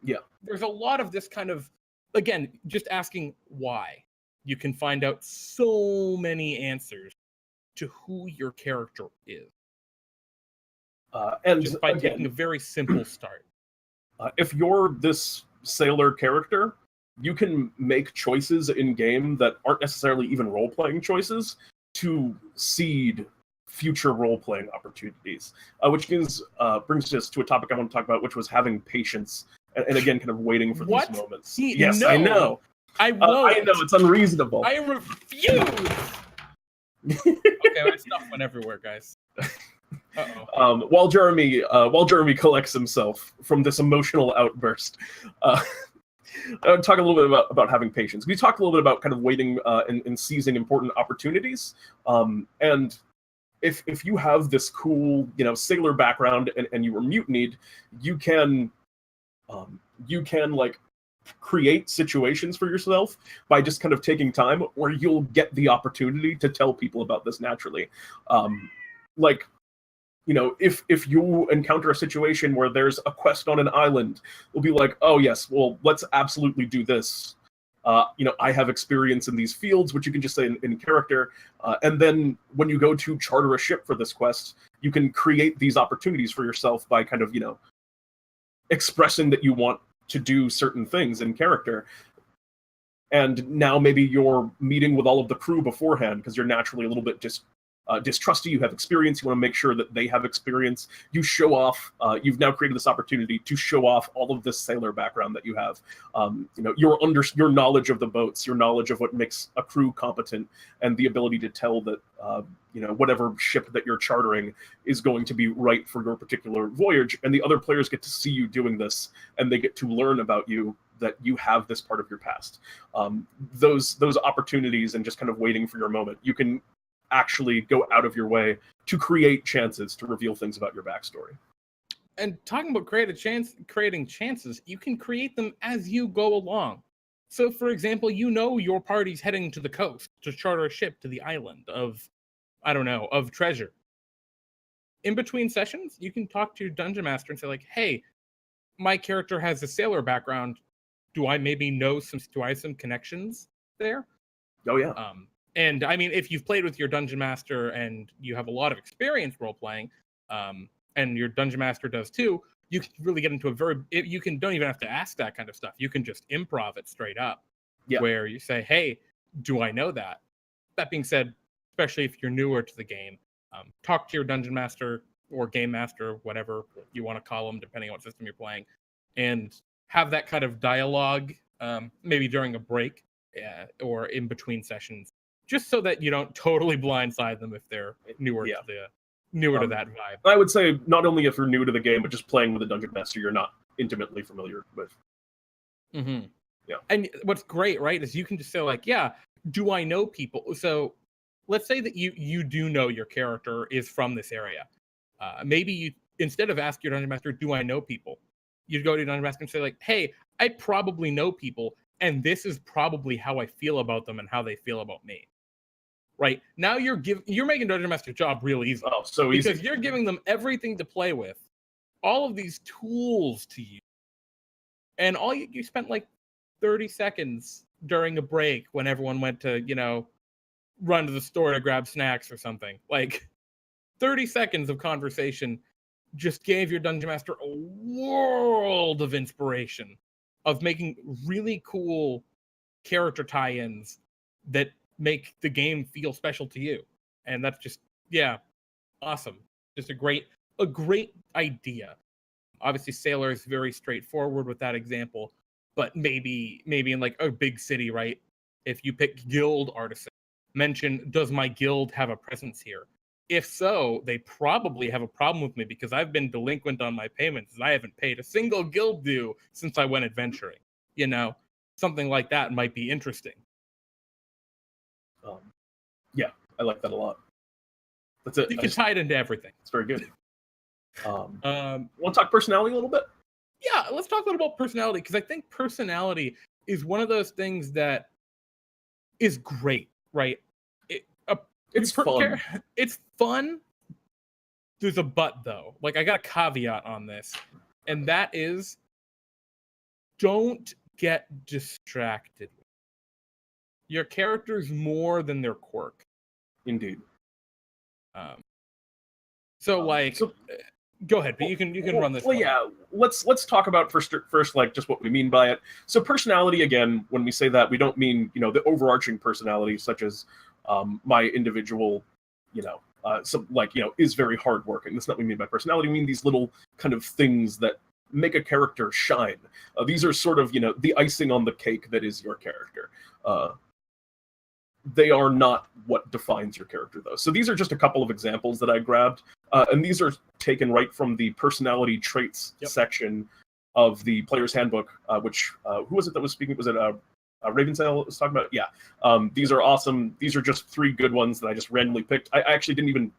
Yeah. There's a lot of this kind of, again, just asking why. You can find out so many answers to who your character is. And just by again, taking a very simple start. If you're this sailor character, you can make choices in game that aren't necessarily even role-playing choices to seed future role-playing opportunities, which brings us to a topic I want to talk about, which was having patience, and again, kind of waiting for these moments. Yes, no. I know. I won't. I know, it's unreasonable. I refuse. Okay, my stuff went everywhere, guys. Uh-oh. While Jeremy collects himself from this emotional outburst, I'll talk a little bit about having patience. We talked a little bit about kind of waiting and seizing important opportunities. And if you have this cool, you know, sailor background and you were mutinied, you can like create situations for yourself by just kind of taking time where you'll get the opportunity to tell people about this naturally. Like, you know, if you encounter a situation where there's a quest on an island, we'll be like, oh yes, well, let's absolutely do this. You know, I have experience in these fields, which you can just say in character. And then when you go to charter a ship for this quest, you can create these opportunities for yourself by kind of, you know, expressing that you want to do certain things in character. And now maybe you're meeting with all of the crew beforehand because you're naturally a little bit distrusty. You have experience. You want to make sure that they have experience. You show off. You've now created this opportunity to show off all of this sailor background that you have. You know, your knowledge of the boats, your knowledge of what makes a crew competent, and the ability to tell that you know, whatever ship that you're chartering is going to be right for your particular voyage. And the other players get to see you doing this, and they get to learn about you, that you have this part of your past. Those opportunities and just kind of waiting for your moment. You can actually go out of your way to create chances to reveal things about your backstory. And talking about creating chances, you can create them as you go along. So, for example, you know your party's heading to the coast to charter a ship to the island of, I don't know, of treasure. In between sessions, you can talk to your dungeon master and say, like, hey, my character has a sailor background. Do I have some connections there? Oh, yeah. And I mean, if you've played with your dungeon master and you have a lot of experience role playing, and your dungeon master does too, you can really get into don't even have to ask that kind of stuff. You can just improv it straight up. Yeah. Where you say, hey, do I know that? That being said, especially if you're newer to the game, talk to your dungeon master or game master, whatever you want to call them, depending on what system you're playing, and have that kind of dialogue, maybe during a break or in between sessions, just so that you don't totally blindside them if they're newer to newer to that vibe. I would say not only if you're new to the game, but just playing with a dungeon master you're not intimately familiar with. Mm-hmm. Yeah. And what's great, right, is you can just say like, yeah, do I know people? So let's say that you do know your character is from this area. Maybe you, instead of ask your dungeon master, do I know people? You'd go to your dungeon master and say like, hey, I probably know people, and this is probably how I feel about them and how they feel about me. Right now, you're making dungeon master's job real easy. Oh, so easy. Because you're giving them everything to play with, all of these tools to use, and all you spent like 30 seconds during a break when everyone went to, run to the store to grab snacks or something. Like 30 seconds of conversation just gave your dungeon master a world of inspiration of making really cool character tie-ins that make the game feel special to you. And that's just, awesome. Just a great idea. Obviously, Sailor is very straightforward with that example, but maybe in like a big city, right? If you pick guild artisan, mention, does my guild have a presence here? If so, they probably have a problem with me because I've been delinquent on my payments and I haven't paid a single guild due since I went adventuring. Something like that might be interesting. Yeah, I like that a lot. That's it. You can tie it into everything. It's very good. Want to talk personality a little bit? Yeah, let's talk a little about personality, because I think personality is one of those things that is great, right? It's fun. It's fun. There's a but, though. Like, I got a caveat on this, and that is, don't get distracted. Your character's more than their quirk. Indeed. Go ahead, but you can run this. Well, yeah. Let's talk about first, like, just what we mean by it. So, personality, again, when we say that, we don't mean the overarching personality, such as my individual, is very hardworking. That's not what we mean by personality. We mean these little kind of things that make a character shine. These are sort of the icing on the cake that is your character. They are not what defines your character, though. So these are just a couple of examples that I grabbed, and these are taken right from the personality traits section of the Player's Handbook, which, who was it that was speaking? Was it Ravensail was talking about? Yeah. These are awesome. These are just 3 good ones that I just randomly picked. I actually didn't even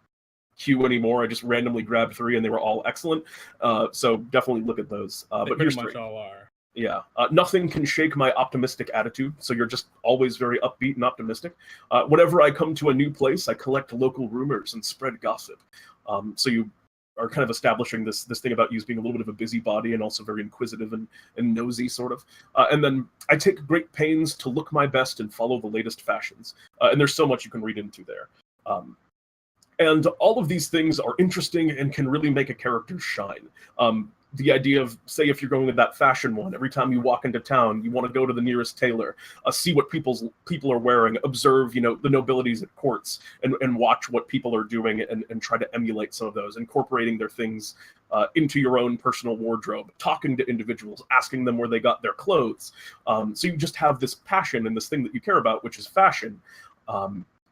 queue anymore. I just randomly grabbed 3, and they were all excellent. So definitely look at those. They but pretty here's much 3. all are. Yeah. Nothing can shake my optimistic attitude. So you're just always very upbeat and optimistic. Whenever I come to a new place, I collect local rumors and spread gossip. So you are kind of establishing this thing about you being a little bit of a busybody and also very inquisitive and nosy, sort of. And then I take great pains to look my best and follow the latest fashions. And there's so much you can read into there. And all of these things are interesting and can really make a character shine. The idea of, say, if you're going with that fashion one, every time you walk into town, you want to go to the nearest tailor, see what people are wearing, observe, the nobilities at courts, and watch what people are doing and try to emulate some of those, incorporating their things into your own personal wardrobe, talking to individuals, asking them where they got their clothes. So you just have this passion and this thing that you care about, which is fashion.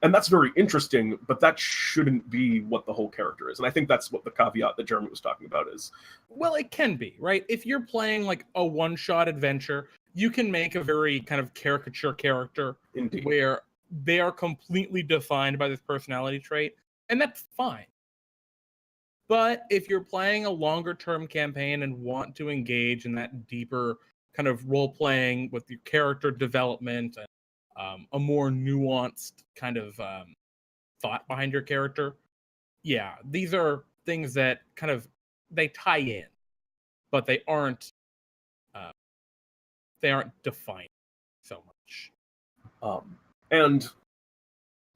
And that's very interesting, but that shouldn't be what the whole character is. And I think that's what the caveat that Jeremy was talking about is. Well, it can be, right? If you're playing like a one-shot adventure, you can make a very kind of caricature character. Indeed. Where they are completely defined by this personality trait, and that's fine. But if you're playing a longer-term campaign and want to engage in that deeper kind of role-playing with your character development and a more nuanced kind of thought behind your character. Yeah, these are things that kind of, they tie in, but they aren't defined so much. And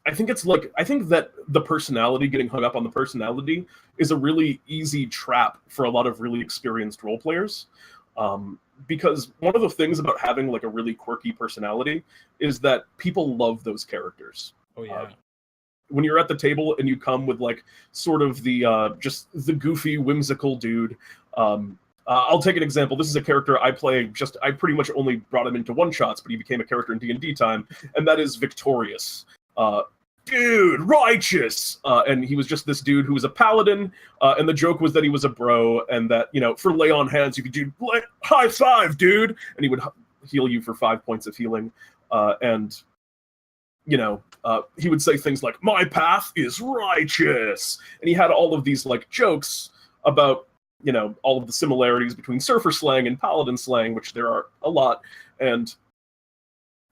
I think I think that the personality, getting hung up on the personality, is a really easy trap for a lot of really experienced role players. Because one of the things about having like a really quirky personality is that people love those characters. Oh yeah. When you're at the table and you come with like sort of the just the goofy, whimsical dude. I'll take an example. This is a character I play. I pretty much only brought him into one shots, but he became a character in DnDTime, and that is Victorious. dude, righteous. And he was just this dude who was a paladin. And the joke was that he was a bro, and that, for lay on hands, you could do high five, dude. And he would heal you for 5 points of healing. And he would say things like, my path is righteous. And he had all of these like jokes about, all of the similarities between surfer slang and paladin slang, which there are a lot. And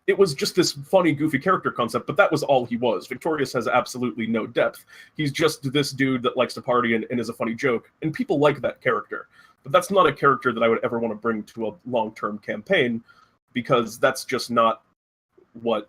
it was just this funny, goofy character concept, but that was all he was. Victorious has absolutely no depth. He's just this dude that likes to party and is a funny joke. And people like that character. But that's not a character that I would ever want to bring to a long-term campaign, because that's just not what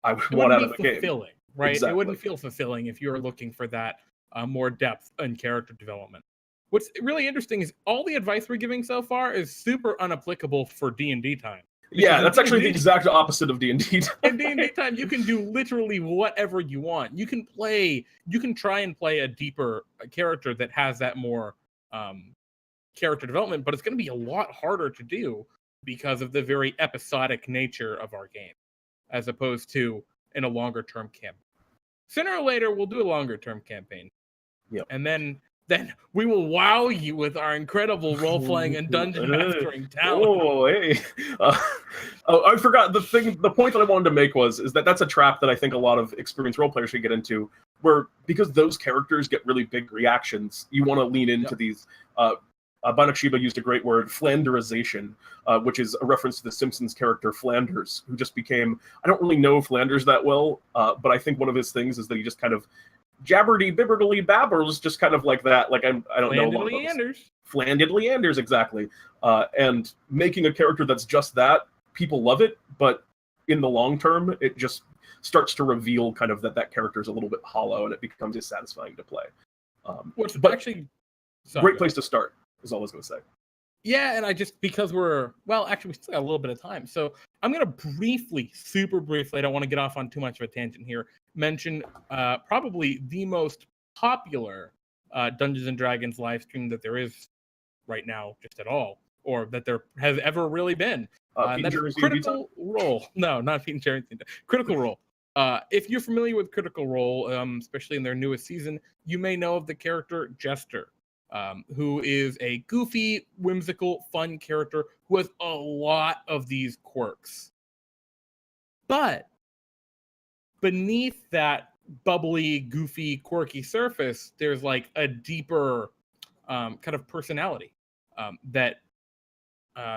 I would want out of a game. Fulfilling, right? Exactly. It wouldn't feel fulfilling if you were looking for that more depth in character development. What's really interesting is all the advice we're giving so far is super unapplicable for D&D time. Yeah, that's actually the exact opposite of D&D time. In D&D time, you can do literally whatever you want. You can try and play a deeper character that has that more character development, but it's going to be a lot harder to do because of the very episodic nature of our game, as opposed to in a longer term campaign. Sooner or later, we'll do a longer term campagn. Yep. And then we will wow you with our incredible role-playing and dungeon mastering talent. Oh, hey. I forgot the point that I wanted to make is that that's a trap that I think a lot of experienced role players should get into, where because those characters get really big reactions, you want to lean into these. Banach Shiba used a great word, Flanderization, which is a reference to the Simpsons character Flanders, who just became, I don't really know Flanders that well, but I think one of his things is that he just kind of jabberdy bibberly babbers, just kind of like that. Like I don't know a lot about this. Flanded Leanders, exactly. And making a character that's just that, people love it, but in the long term, it just starts to reveal kind of that character is a little bit hollow, and it becomes dissatisfying to play. But actually, great place to start is all I was going to say. Yeah, and because we still got a little bit of time, so I'm going to super briefly, I don't want to get off on too much of a tangent here, mention probably the most popular Dungeons & Dragons live stream that there is right now, just at all, or that there has ever really been. That's Critical Role. No, not Pete and Jerry. Critical Role. If you're familiar with Critical Role, especially in their newest season, you may know of the character Jester, who is a goofy, whimsical, fun character who has a lot of these quirks. But beneath that bubbly, goofy, quirky surface, there's like a deeper kind of personality that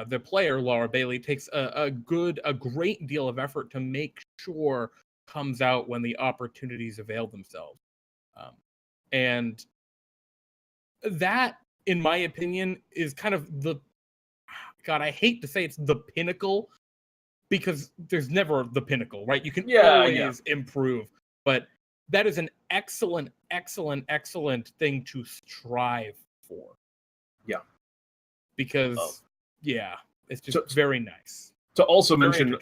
the player, Laura Bailey, takes a great deal of effort to make sure comes out when the opportunities avail themselves. And that, in my opinion, is kind of I hate to say it's the pinnacle, because there's never the pinnacle, right? You can always improve, but that is an excellent, excellent, excellent thing to strive for. Yeah. Because, it's just very nice. To also mention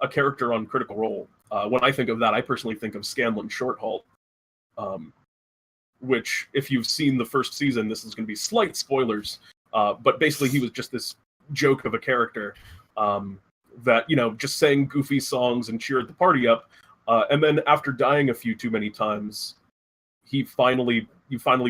a character on Critical Role, when I think of that, I personally think of Scanlan Shorthalt, which, if you've seen the first season, this is going to be slight spoilers, but basically he was just this joke of a character that, just sang goofy songs and cheered the party up, and then after dying a few too many times, you finally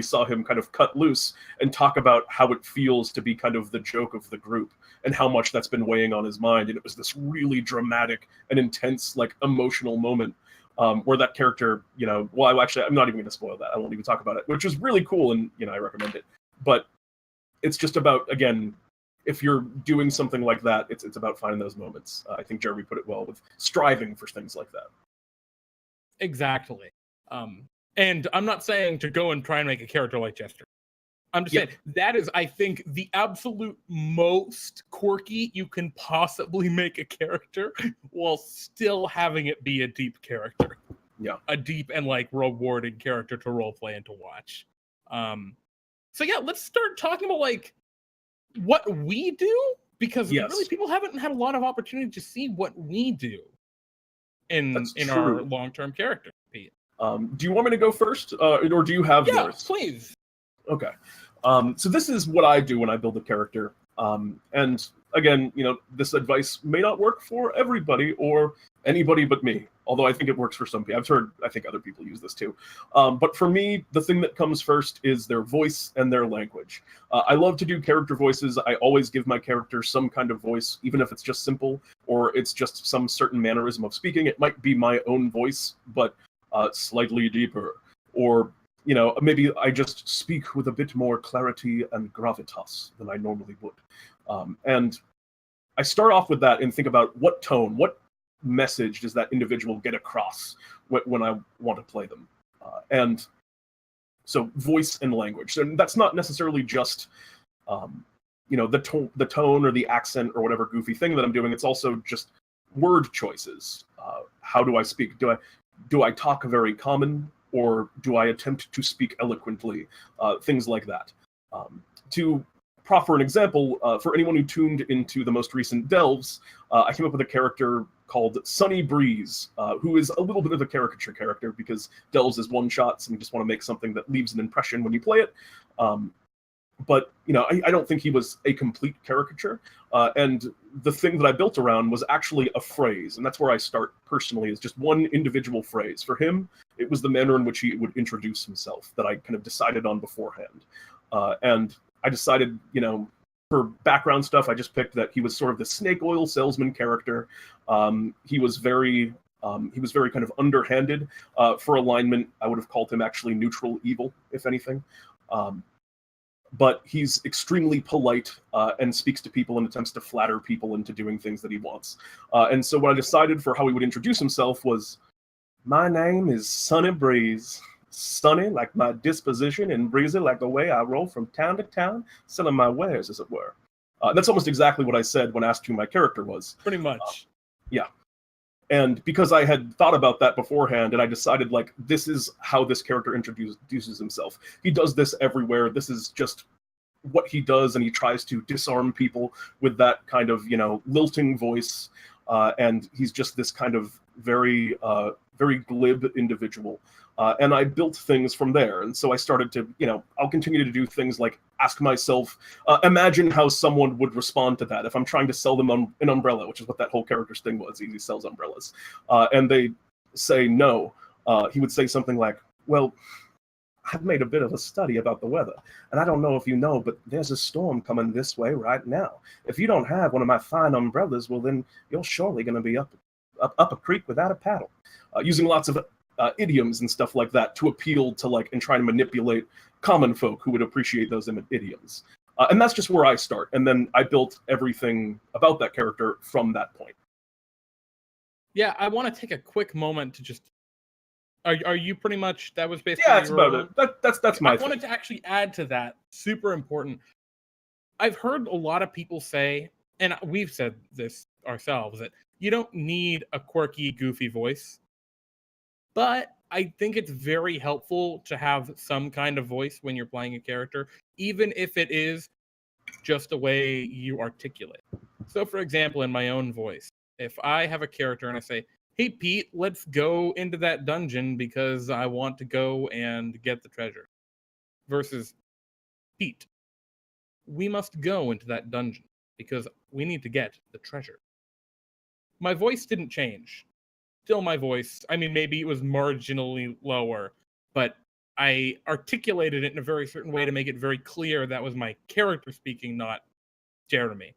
saw him kind of cut loose and talk about how it feels to be kind of the joke of the group and how much that's been weighing on his mind, and it was this really dramatic and intense, like, emotional moment. Where that character, I'm not even going to spoil that. I won't even talk about it, which is really cool, and, I recommend it. But it's just about, again, if you're doing something like that, it's about finding those moments. I think Jeremy put it well with striving for things like that. Exactly. And I'm not saying to go and try and make a character like Jester. I'm just saying that is, I think, the absolute most quirky you can possibly make a character while still having it be a deep character. Yeah. A deep and, like, rewarding character to roleplay and to watch. Let's start talking about, like, what we do, because really people haven't had a lot of opportunity to see what we do in our long-term character, Pete. Do you want me to go first, or do you have yours? Please. Okay. So this is what I do when I build a character. And again, this advice may not work for everybody or anybody but me, although I think it works for some people. I think other people use this too. But for me, the thing that comes first is their voice and their language. I love to do character voices. I always give my character some kind of voice, even if it's just simple or it's just some certain mannerism of speaking. It might be my own voice, but slightly deeper, or maybe I just speak with a bit more clarity and gravitas than I normally would. And I start off with that and think about what tone, what message does that individual get across when I want to play them. And so voice and language. And that's not necessarily just, the tone or the accent or whatever goofy thing that I'm doing. It's also just word choices. How do I speak? Do I talk very common, or do I attempt to speak eloquently? Things like that. To proffer an example, for anyone who tuned into the most recent Delves, I came up with a character called Sunny Breeze, who is a little bit of a caricature character because Delves is one-shots and you just want to make something that leaves an impression when you play it. But I don't think he was a complete caricature. And the thing that I built around was actually a phrase, and that's where I start personally, is just one individual phrase. For him, it was the manner in which he would introduce himself that I kind of decided on beforehand. And I decided, for background stuff, I just picked that he was sort of the snake oil salesman character. He was very kind of underhanded. For alignment, I would have called him actually neutral evil, if anything. But he's extremely polite and speaks to people and attempts to flatter people into doing things that he wants. And so what I decided for how he would introduce himself was, my name is Sunny Breeze. Sunny like my disposition and breezy like the way I roll from town to town, selling my wares, as it were. That's almost exactly what I said when asked who my character was. Pretty much. Yeah. And because I had thought about that beforehand, and I decided, this is how this character introduces himself. He does this everywhere. This is just what he does, and he tries to disarm people with that kind of, lilting voice. And he's just this kind of very glib individual. And I built things from there. And so I started to, I'll continue to do things like ask myself, imagine how someone would respond to that if I'm trying to sell them an umbrella, which is what that whole character's thing was. He sells umbrellas. And they say no. He would say something like, well, I've made a bit of a study about the weather, and I don't know if you know, but there's a storm coming this way right now. If you don't have one of my fine umbrellas, well, then you're surely going to be up a creek without a paddle. Using lots of idioms and stuff like that to appeal to and try to manipulate common folk who would appreciate those idioms. And that's just where I start. And then I built everything about that character from that point. Yeah, I want to take a quick moment to just. Are you pretty much, that was basically. Yeah, that's about it. That's my. I wanted to actually add to that. Super important. I've heard a lot of people say, and we've said this ourselves, that you don't need a quirky, goofy voice. But I think it's very helpful to have some kind of voice when you're playing a character, even if it is just the way you articulate. So, for example, in my own voice, if I have a character and I say, hey, Pete, let's go into that dungeon because I want to go and get the treasure. Versus, Pete, we must go into that dungeon because we need to get the treasure. My voice didn't change. Still my voice. I mean, maybe it was marginally lower, but I articulated it in a very certain way to make it very clear that was my character speaking, not Jeremy.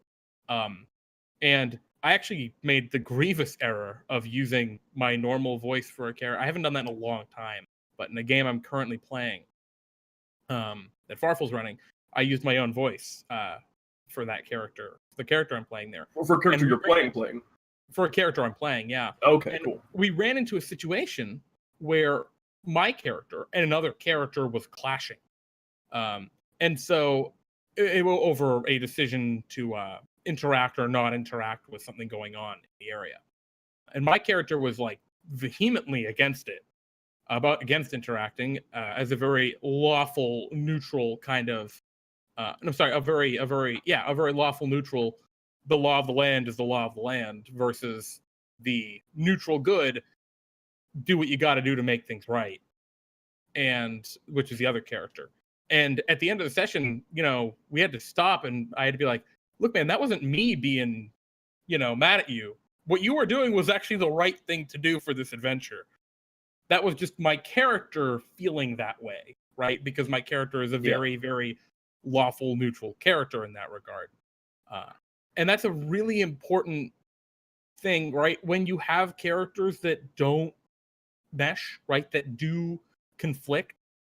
And I actually made the grievous error of using my normal voice for a character. I haven't done that in a long time, but in a game I'm currently playing, that Farful's running, I used my own voice for that character, the character I'm playing there. Or for a character you're playing. For a character I'm playing, yeah. Okay, and cool. We ran into a situation where my character and another character was clashing. And so it was over a decision to interact or not interact with something going on in the area. And my character was vehemently against it, against interacting as a very lawful, neutral kind of, a very lawful, neutral. The law of the land is the law of the land versus the neutral good. Do what you got to do to make things right. And which is the other character. And at the end of the session, we had to stop and I had to be like, look, man, that wasn't me being, mad at you. What you were doing was actually the right thing to do for this adventure. That was just my character feeling that way, right? Because my character is a very, very lawful, neutral character in that regard. And that's a really important thing, right? When you have characters that don't mesh, right? That do conflict,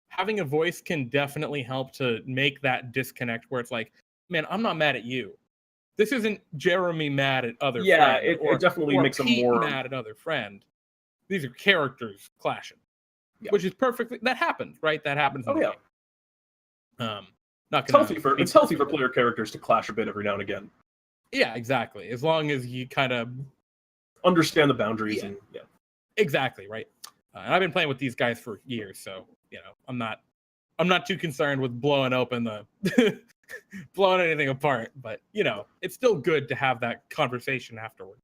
having a voice can definitely help to make that disconnect where it's like, man, I'm not mad at you. This isn't Jeremy mad at other friend. It definitely makes Pete them more mad at other friend. These are characters clashing, which is perfectly, that happens, right? That happens in the game. It's healthy for player characters to clash a bit every now and again. Yeah, exactly. As long as you kind of understand the boundaries exactly, right. And I've been playing with these guys for years, so I'm not too concerned with blowing open the blowing anything apart. But it's still good to have that conversation afterward.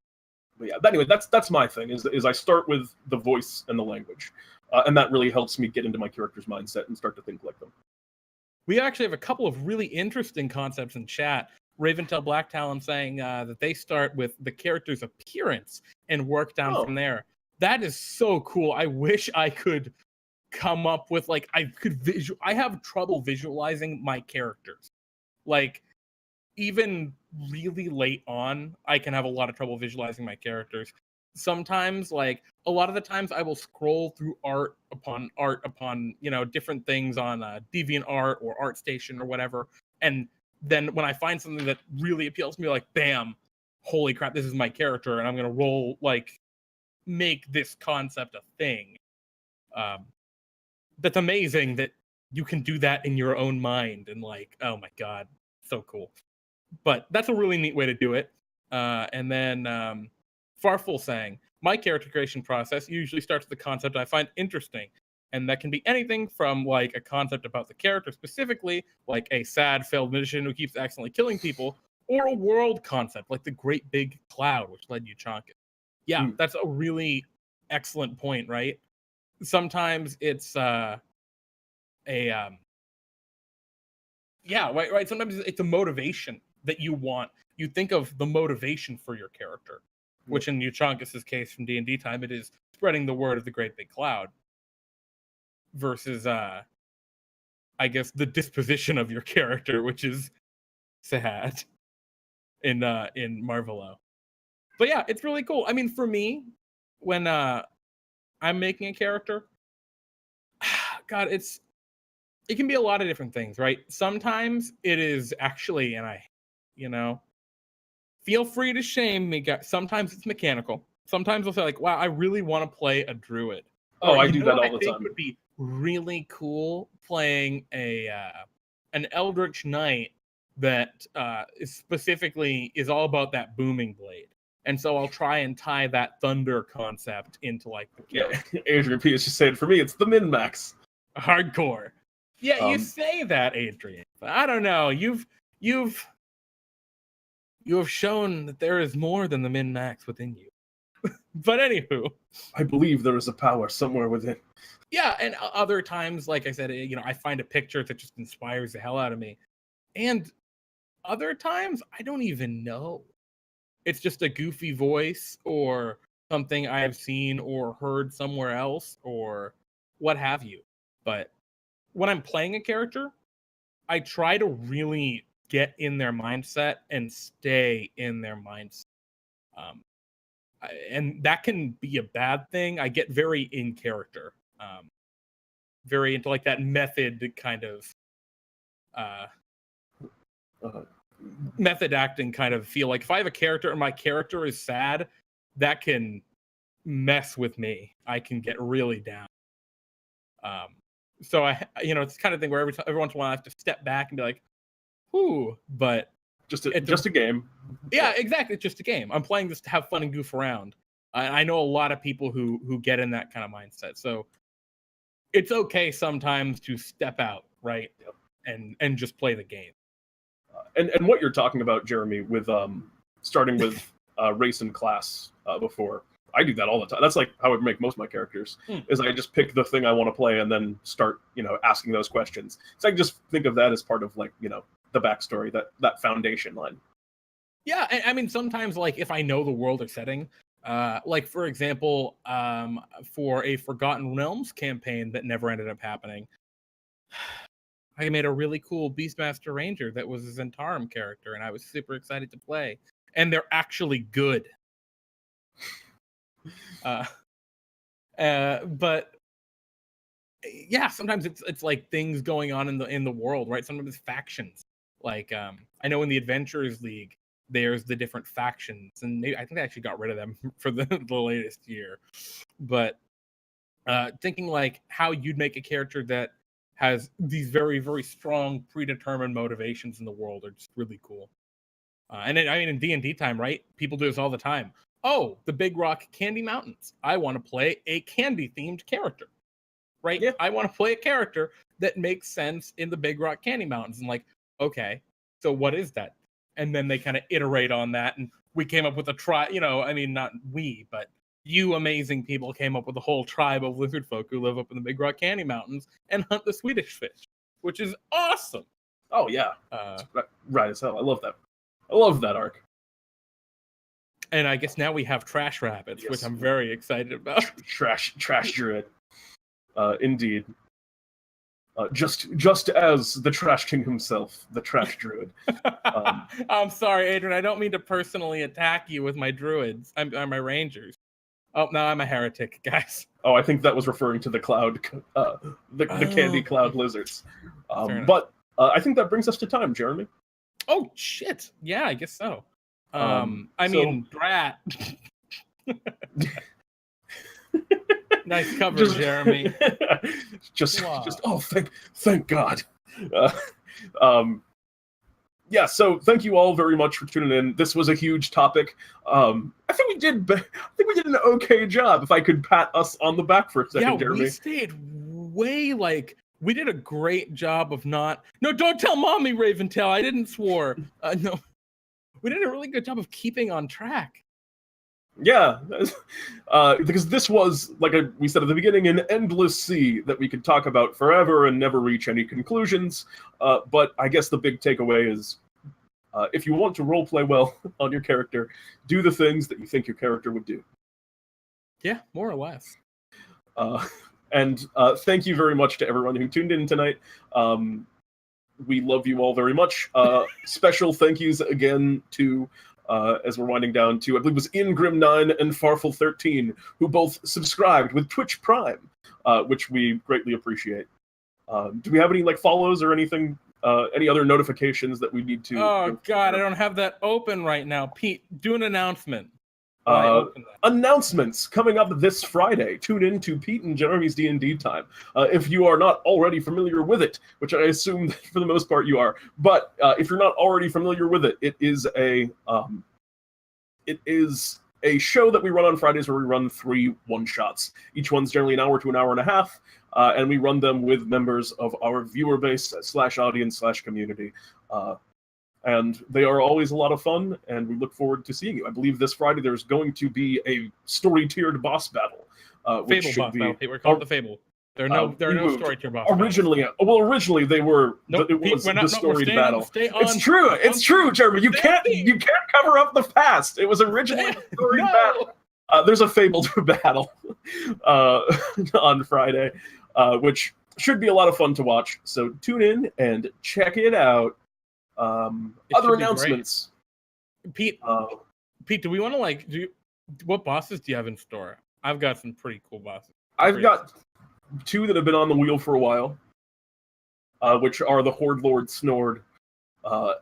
But yeah, but anyway, that's my thing. Is I start with the voice and the language, and that really helps me get into my character's mindset and start to think like them. We actually have a couple of really interesting concepts in chat. Raventail Black Talon saying that they start with the character's appearance and work down from there. That is so cool. I wish I could come up with I have trouble visualizing my characters. Even really late on, I can have a lot of trouble visualizing my characters. Sometimes, a lot of the times, I will scroll through art upon different things on DeviantArt or ArtStation or whatever, and then when I find something that really appeals to me, bam, holy crap, this is my character, and I'm gonna roll make this concept a thing. That's amazing that you can do that in your own mind, and oh my god, so cool. But that's a really neat way to do it. And then Farful saying, my character creation process usually starts with a concept I find interesting. And that can be anything from a concept about the character specifically, like a sad failed magician who keeps accidentally killing people, or a world concept like the Great Big Cloud, which led you Chonkin. Yeah, that's a really excellent point, right? Sometimes it's right. Sometimes it's a motivation that you want. You think of the motivation for your character, which in Yuchonkus's case from DnDTime, it is spreading the word of the Great Big Cloud. Versus, I guess, the disposition of your character, which is sad in Marvelo. But yeah, it's really cool. I mean, for me, when I'm making a character, God, it can be a lot of different things, right? Sometimes it is actually, and feel free to shame me, guys. Sometimes it's mechanical. Sometimes I'll say wow, I really want to play a druid. Oh, I do that all the time. It would be really cool playing an Eldritch Knight that specifically is all about that booming blade. And so I'll try and tie that thunder concept into Adrian P is just saying, for me, it's the min-max. Hardcore. Yeah, you say that, Adrian. But I don't know. You have shown that there is more than the min-max within you. But anywho, I believe there is a power somewhere within. Yeah, and other times, like I said, I find a picture that just inspires the hell out of me. And other times, I don't even know. It's just a goofy voice or something I have seen or heard somewhere else or what have you. But when I'm playing a character, I try to really get in their mindset and stay in their mindset. And that can be a bad thing. I get very in character. Very into that method kind of method acting kind of feel. If I have a character and my character is sad, that can mess with me. I can get really down. So it's the kind of thing where every once in a while I have to step back and be like, "Whoo!" But just a game. Yeah, exactly. It's just a game. I'm playing this to have fun and goof around. I know a lot of people who get in that kind of mindset. So it's okay sometimes to step out, right? Yep. And just play the game. And what you're talking about, Jeremy, with starting with race and class before. I do that all the time. That's how I make most of my characters. Is I just pick the thing I want to play and then start, asking those questions. So I just think of that as part of the backstory, that foundation line. Yeah, I mean, sometimes, like, if I know the world or setting, like, for example, for a Forgotten Realms campaign that never ended up happening, I made a really cool Beastmaster Ranger that was a Zentarum character, and I was super excited to play. And they're actually good. But yeah, sometimes it's like things going on in the world, right? Sometimes it's factions. Like I know in the Adventurers League, there's the different factions, and I think they actually got rid of them for the latest year. But thinking like how you'd make a character that has these very, very strong predetermined motivations in the world are just really cool. I mean, in DnDTime, right? People do this all the time. Oh, the Big Rock Candy Mountains. I want to play a candy-themed character, right? Yeah. I want to play a character that makes sense in the Big Rock Candy Mountains. And like, okay, so what is that? And then they kind of iterate on that, and we came up with a I mean, not we, but you amazing people came up with a whole tribe of lizard folk who live up in the Big Rock Candy Mountains and hunt the Swedish fish, which is awesome. Oh yeah, right as hell. I love that. I love that arc. And I guess now we have trash rabbits, yes, which I'm very excited about. Trash druid, indeed. Just as the Trash King himself, the Trash Druid. I'm sorry, Adrian. I don't mean to personally attack you with my druids. I'm my rangers. Oh, no, I'm a heretic, guys. Oh, I think that was referring to the cloud, the candy cloud lizards. But I think that brings us to time, Jeremy. Oh shit! Yeah, I guess so. I mean, Brat. Nice cover, Jeremy. just oh, thank God. Yeah, so thank you all very much for tuning in. This was a huge topic. I think we did an okay job. If I could pat us on the back for a second, Jeremy. We stayed way we did a great job of not. No, don't tell mommy, Raventail. I didn't swore. No, we did a really good job of keeping on track. Yeah, because this was, like we said at the beginning, an endless sea that we could talk about forever and never reach any conclusions. But I guess the big takeaway is, if you want to roleplay well on your character, do the things that you think your character would do. Yeah, more or less. And thank you very much to everyone who tuned in tonight. We love you all very much. Special thank yous again to... as we're winding down to, I believe it was Ingrim9 and Farfel13, who both subscribed with Twitch Prime, which we greatly appreciate. Do we have any follows or anything, any other notifications that we need to? Oh God, I don't have that open right now. Pete, do an announcement. Announcements coming up this Friday. Tune in to Pete and Jeremy's D&D Time. If you are not already familiar with it, which I assume that for the most part you are, but if you're not already familiar with it, it is a show that we run on Fridays where we run 3 one-shots. Each one's generally an hour to an hour and a half, and we run them with members of our viewer base / audience / community. And they are always a lot of fun, and we look forward to seeing you. I believe this Friday there's going to be a story-tiered boss battle. Which Fable boss battle. We're called the Fable. There are no story-tiered boss Originally they were. Nope, it was the storied battle. It's true, Jeremy. You can't cover up the past. It was originally a storied battle. There's a Fabled battle on Friday, which should be a lot of fun to watch. So tune in and check it out. Other announcements. Pete, do we want to what bosses do you have in store? I've got some pretty cool bosses. I've got 2 that have been on the wheel for a while, which are the Horde Lord Snord,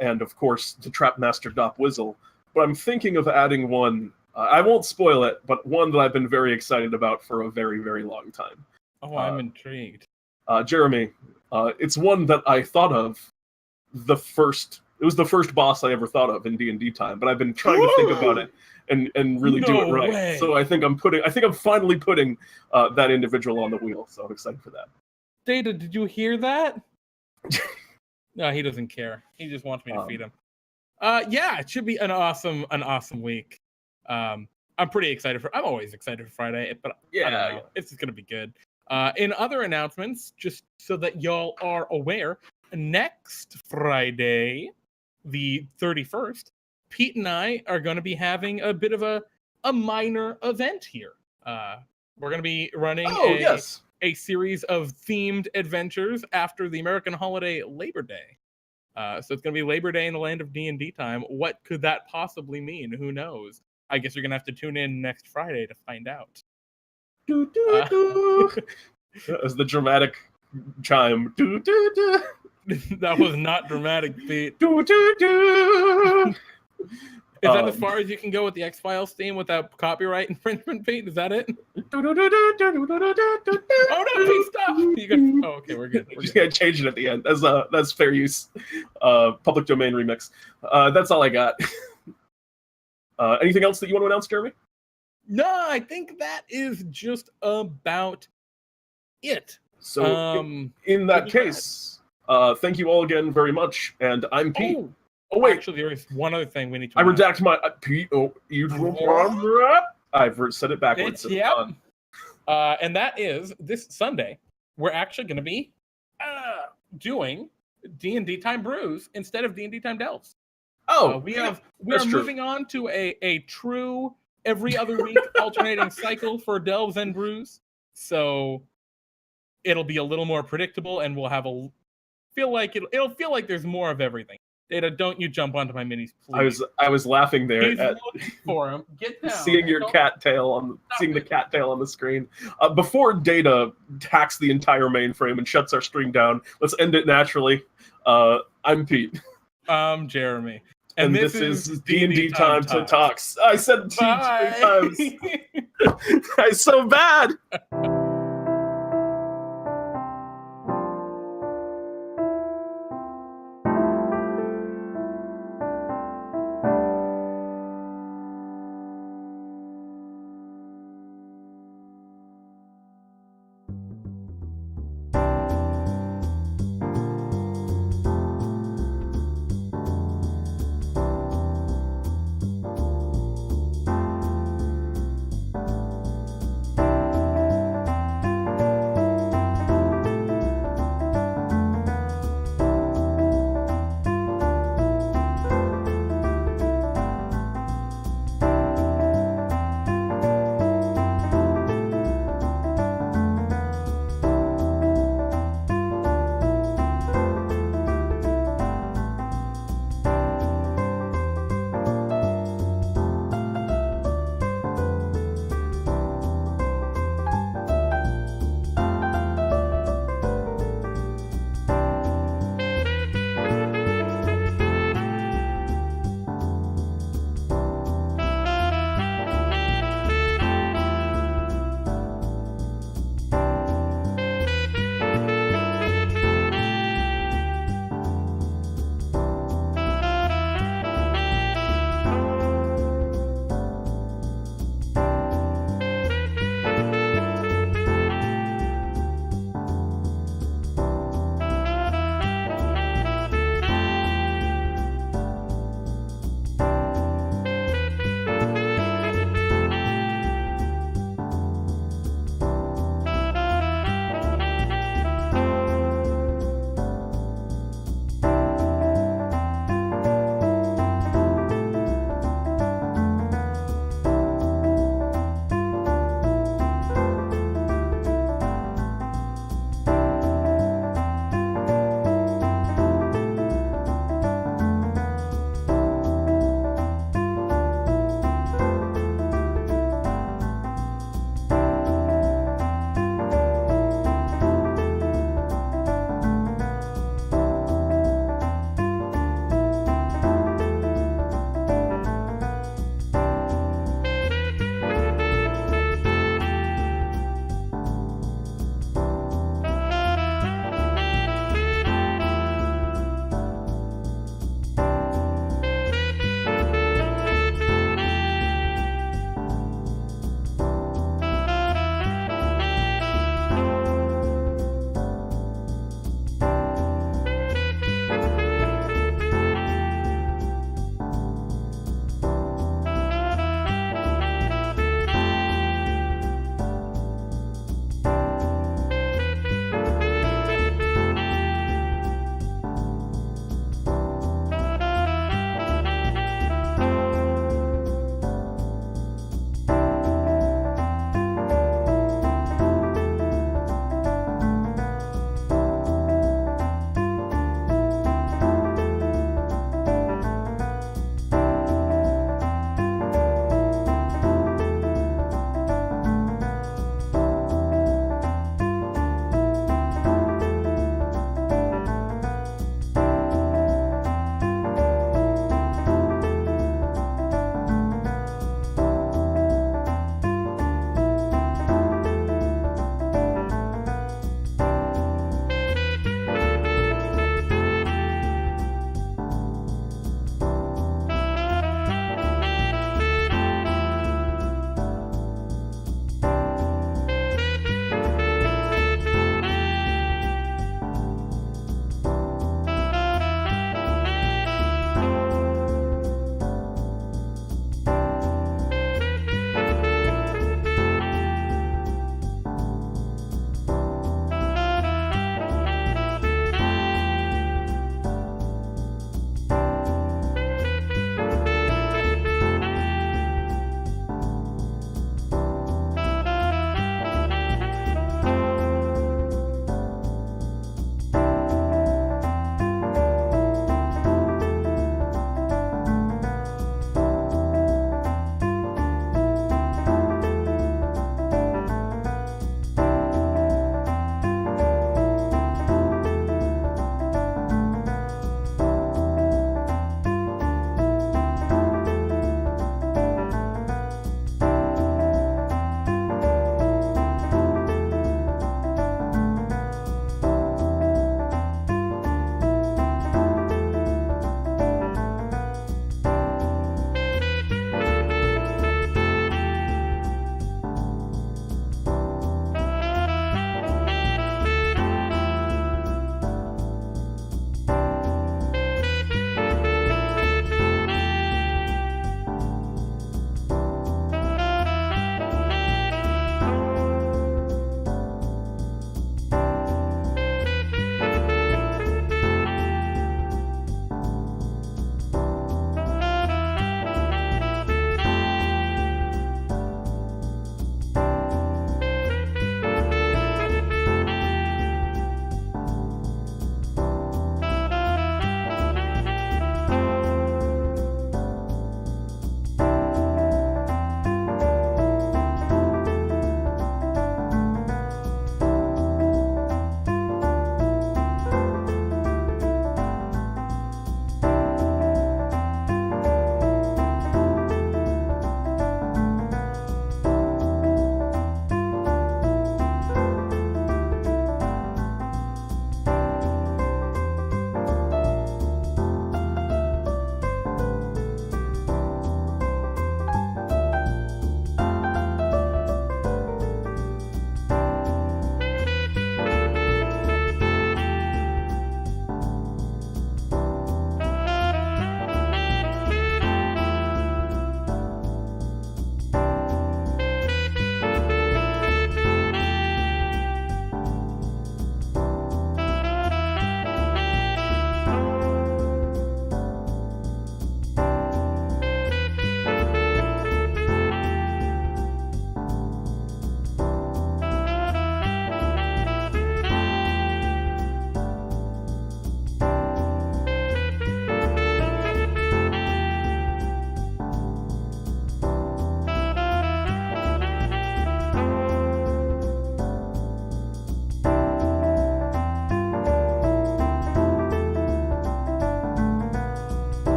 and of course the Trap Master Dop Whizzle. But I'm thinking of adding one. I won't spoil it, but one that I've been very excited about for a very, very long time. Oh, I'm intrigued. Jeremy, it's one that I thought of. It was the first boss I ever thought of in DnDTime, but I've been trying to think about it and really do it right. Way. So I think I'm finally putting that individual on the wheel. So I'm excited for that. Data, did you hear that? No, he doesn't care. He just wants me to feed him. Yeah, it should be an awesome week. I'm pretty excited I'm always excited for Friday, but yeah, I don't know. It's gonna be good. In other announcements, just so that y'all are aware, next Friday, the 31st, Pete and I are going to be having a bit of a minor event here. We're going to be running a series of themed adventures after the American holiday Labor Day. So it's going to be Labor Day in the land of D&D time. What could that possibly mean? Who knows? I guess you're going to have to tune in next Friday to find out. As the dramatic chime. That was not dramatic, Pete. Is that as far as you can go with the X-Files theme without copyright infringement, Pete? Is that it? Oh no, Pete, stop! Okay, we're good. Just gotta change it at the end. That's fair use. Public domain remix. That's all I got. Anything else that you want to announce, Jeremy? No, I think that is just about it. So in that case, thank you all again very much, and I'm Pete. Oh wait, actually, there is one other thing we need to. I redact my Pete. I've said it backwards. And that is this Sunday. We're actually going to be doing DnDTime Brews instead of DnDTime Delves. We are moving on to a true every other week alternating cycle for Delves and Brews. So it'll be a little more predictable, and we'll have it'll feel like there's more of everything. Data, don't you jump onto my minis, please. I was laughing there He's at looking for him. Get down. Seeing the cattail on the screen. Before Data hacks the entire mainframe and shuts our stream down, let's end it naturally. I'm Pete. I'm Jeremy. And this is DnDTime Talks. I said T 3 times. I'm so bad.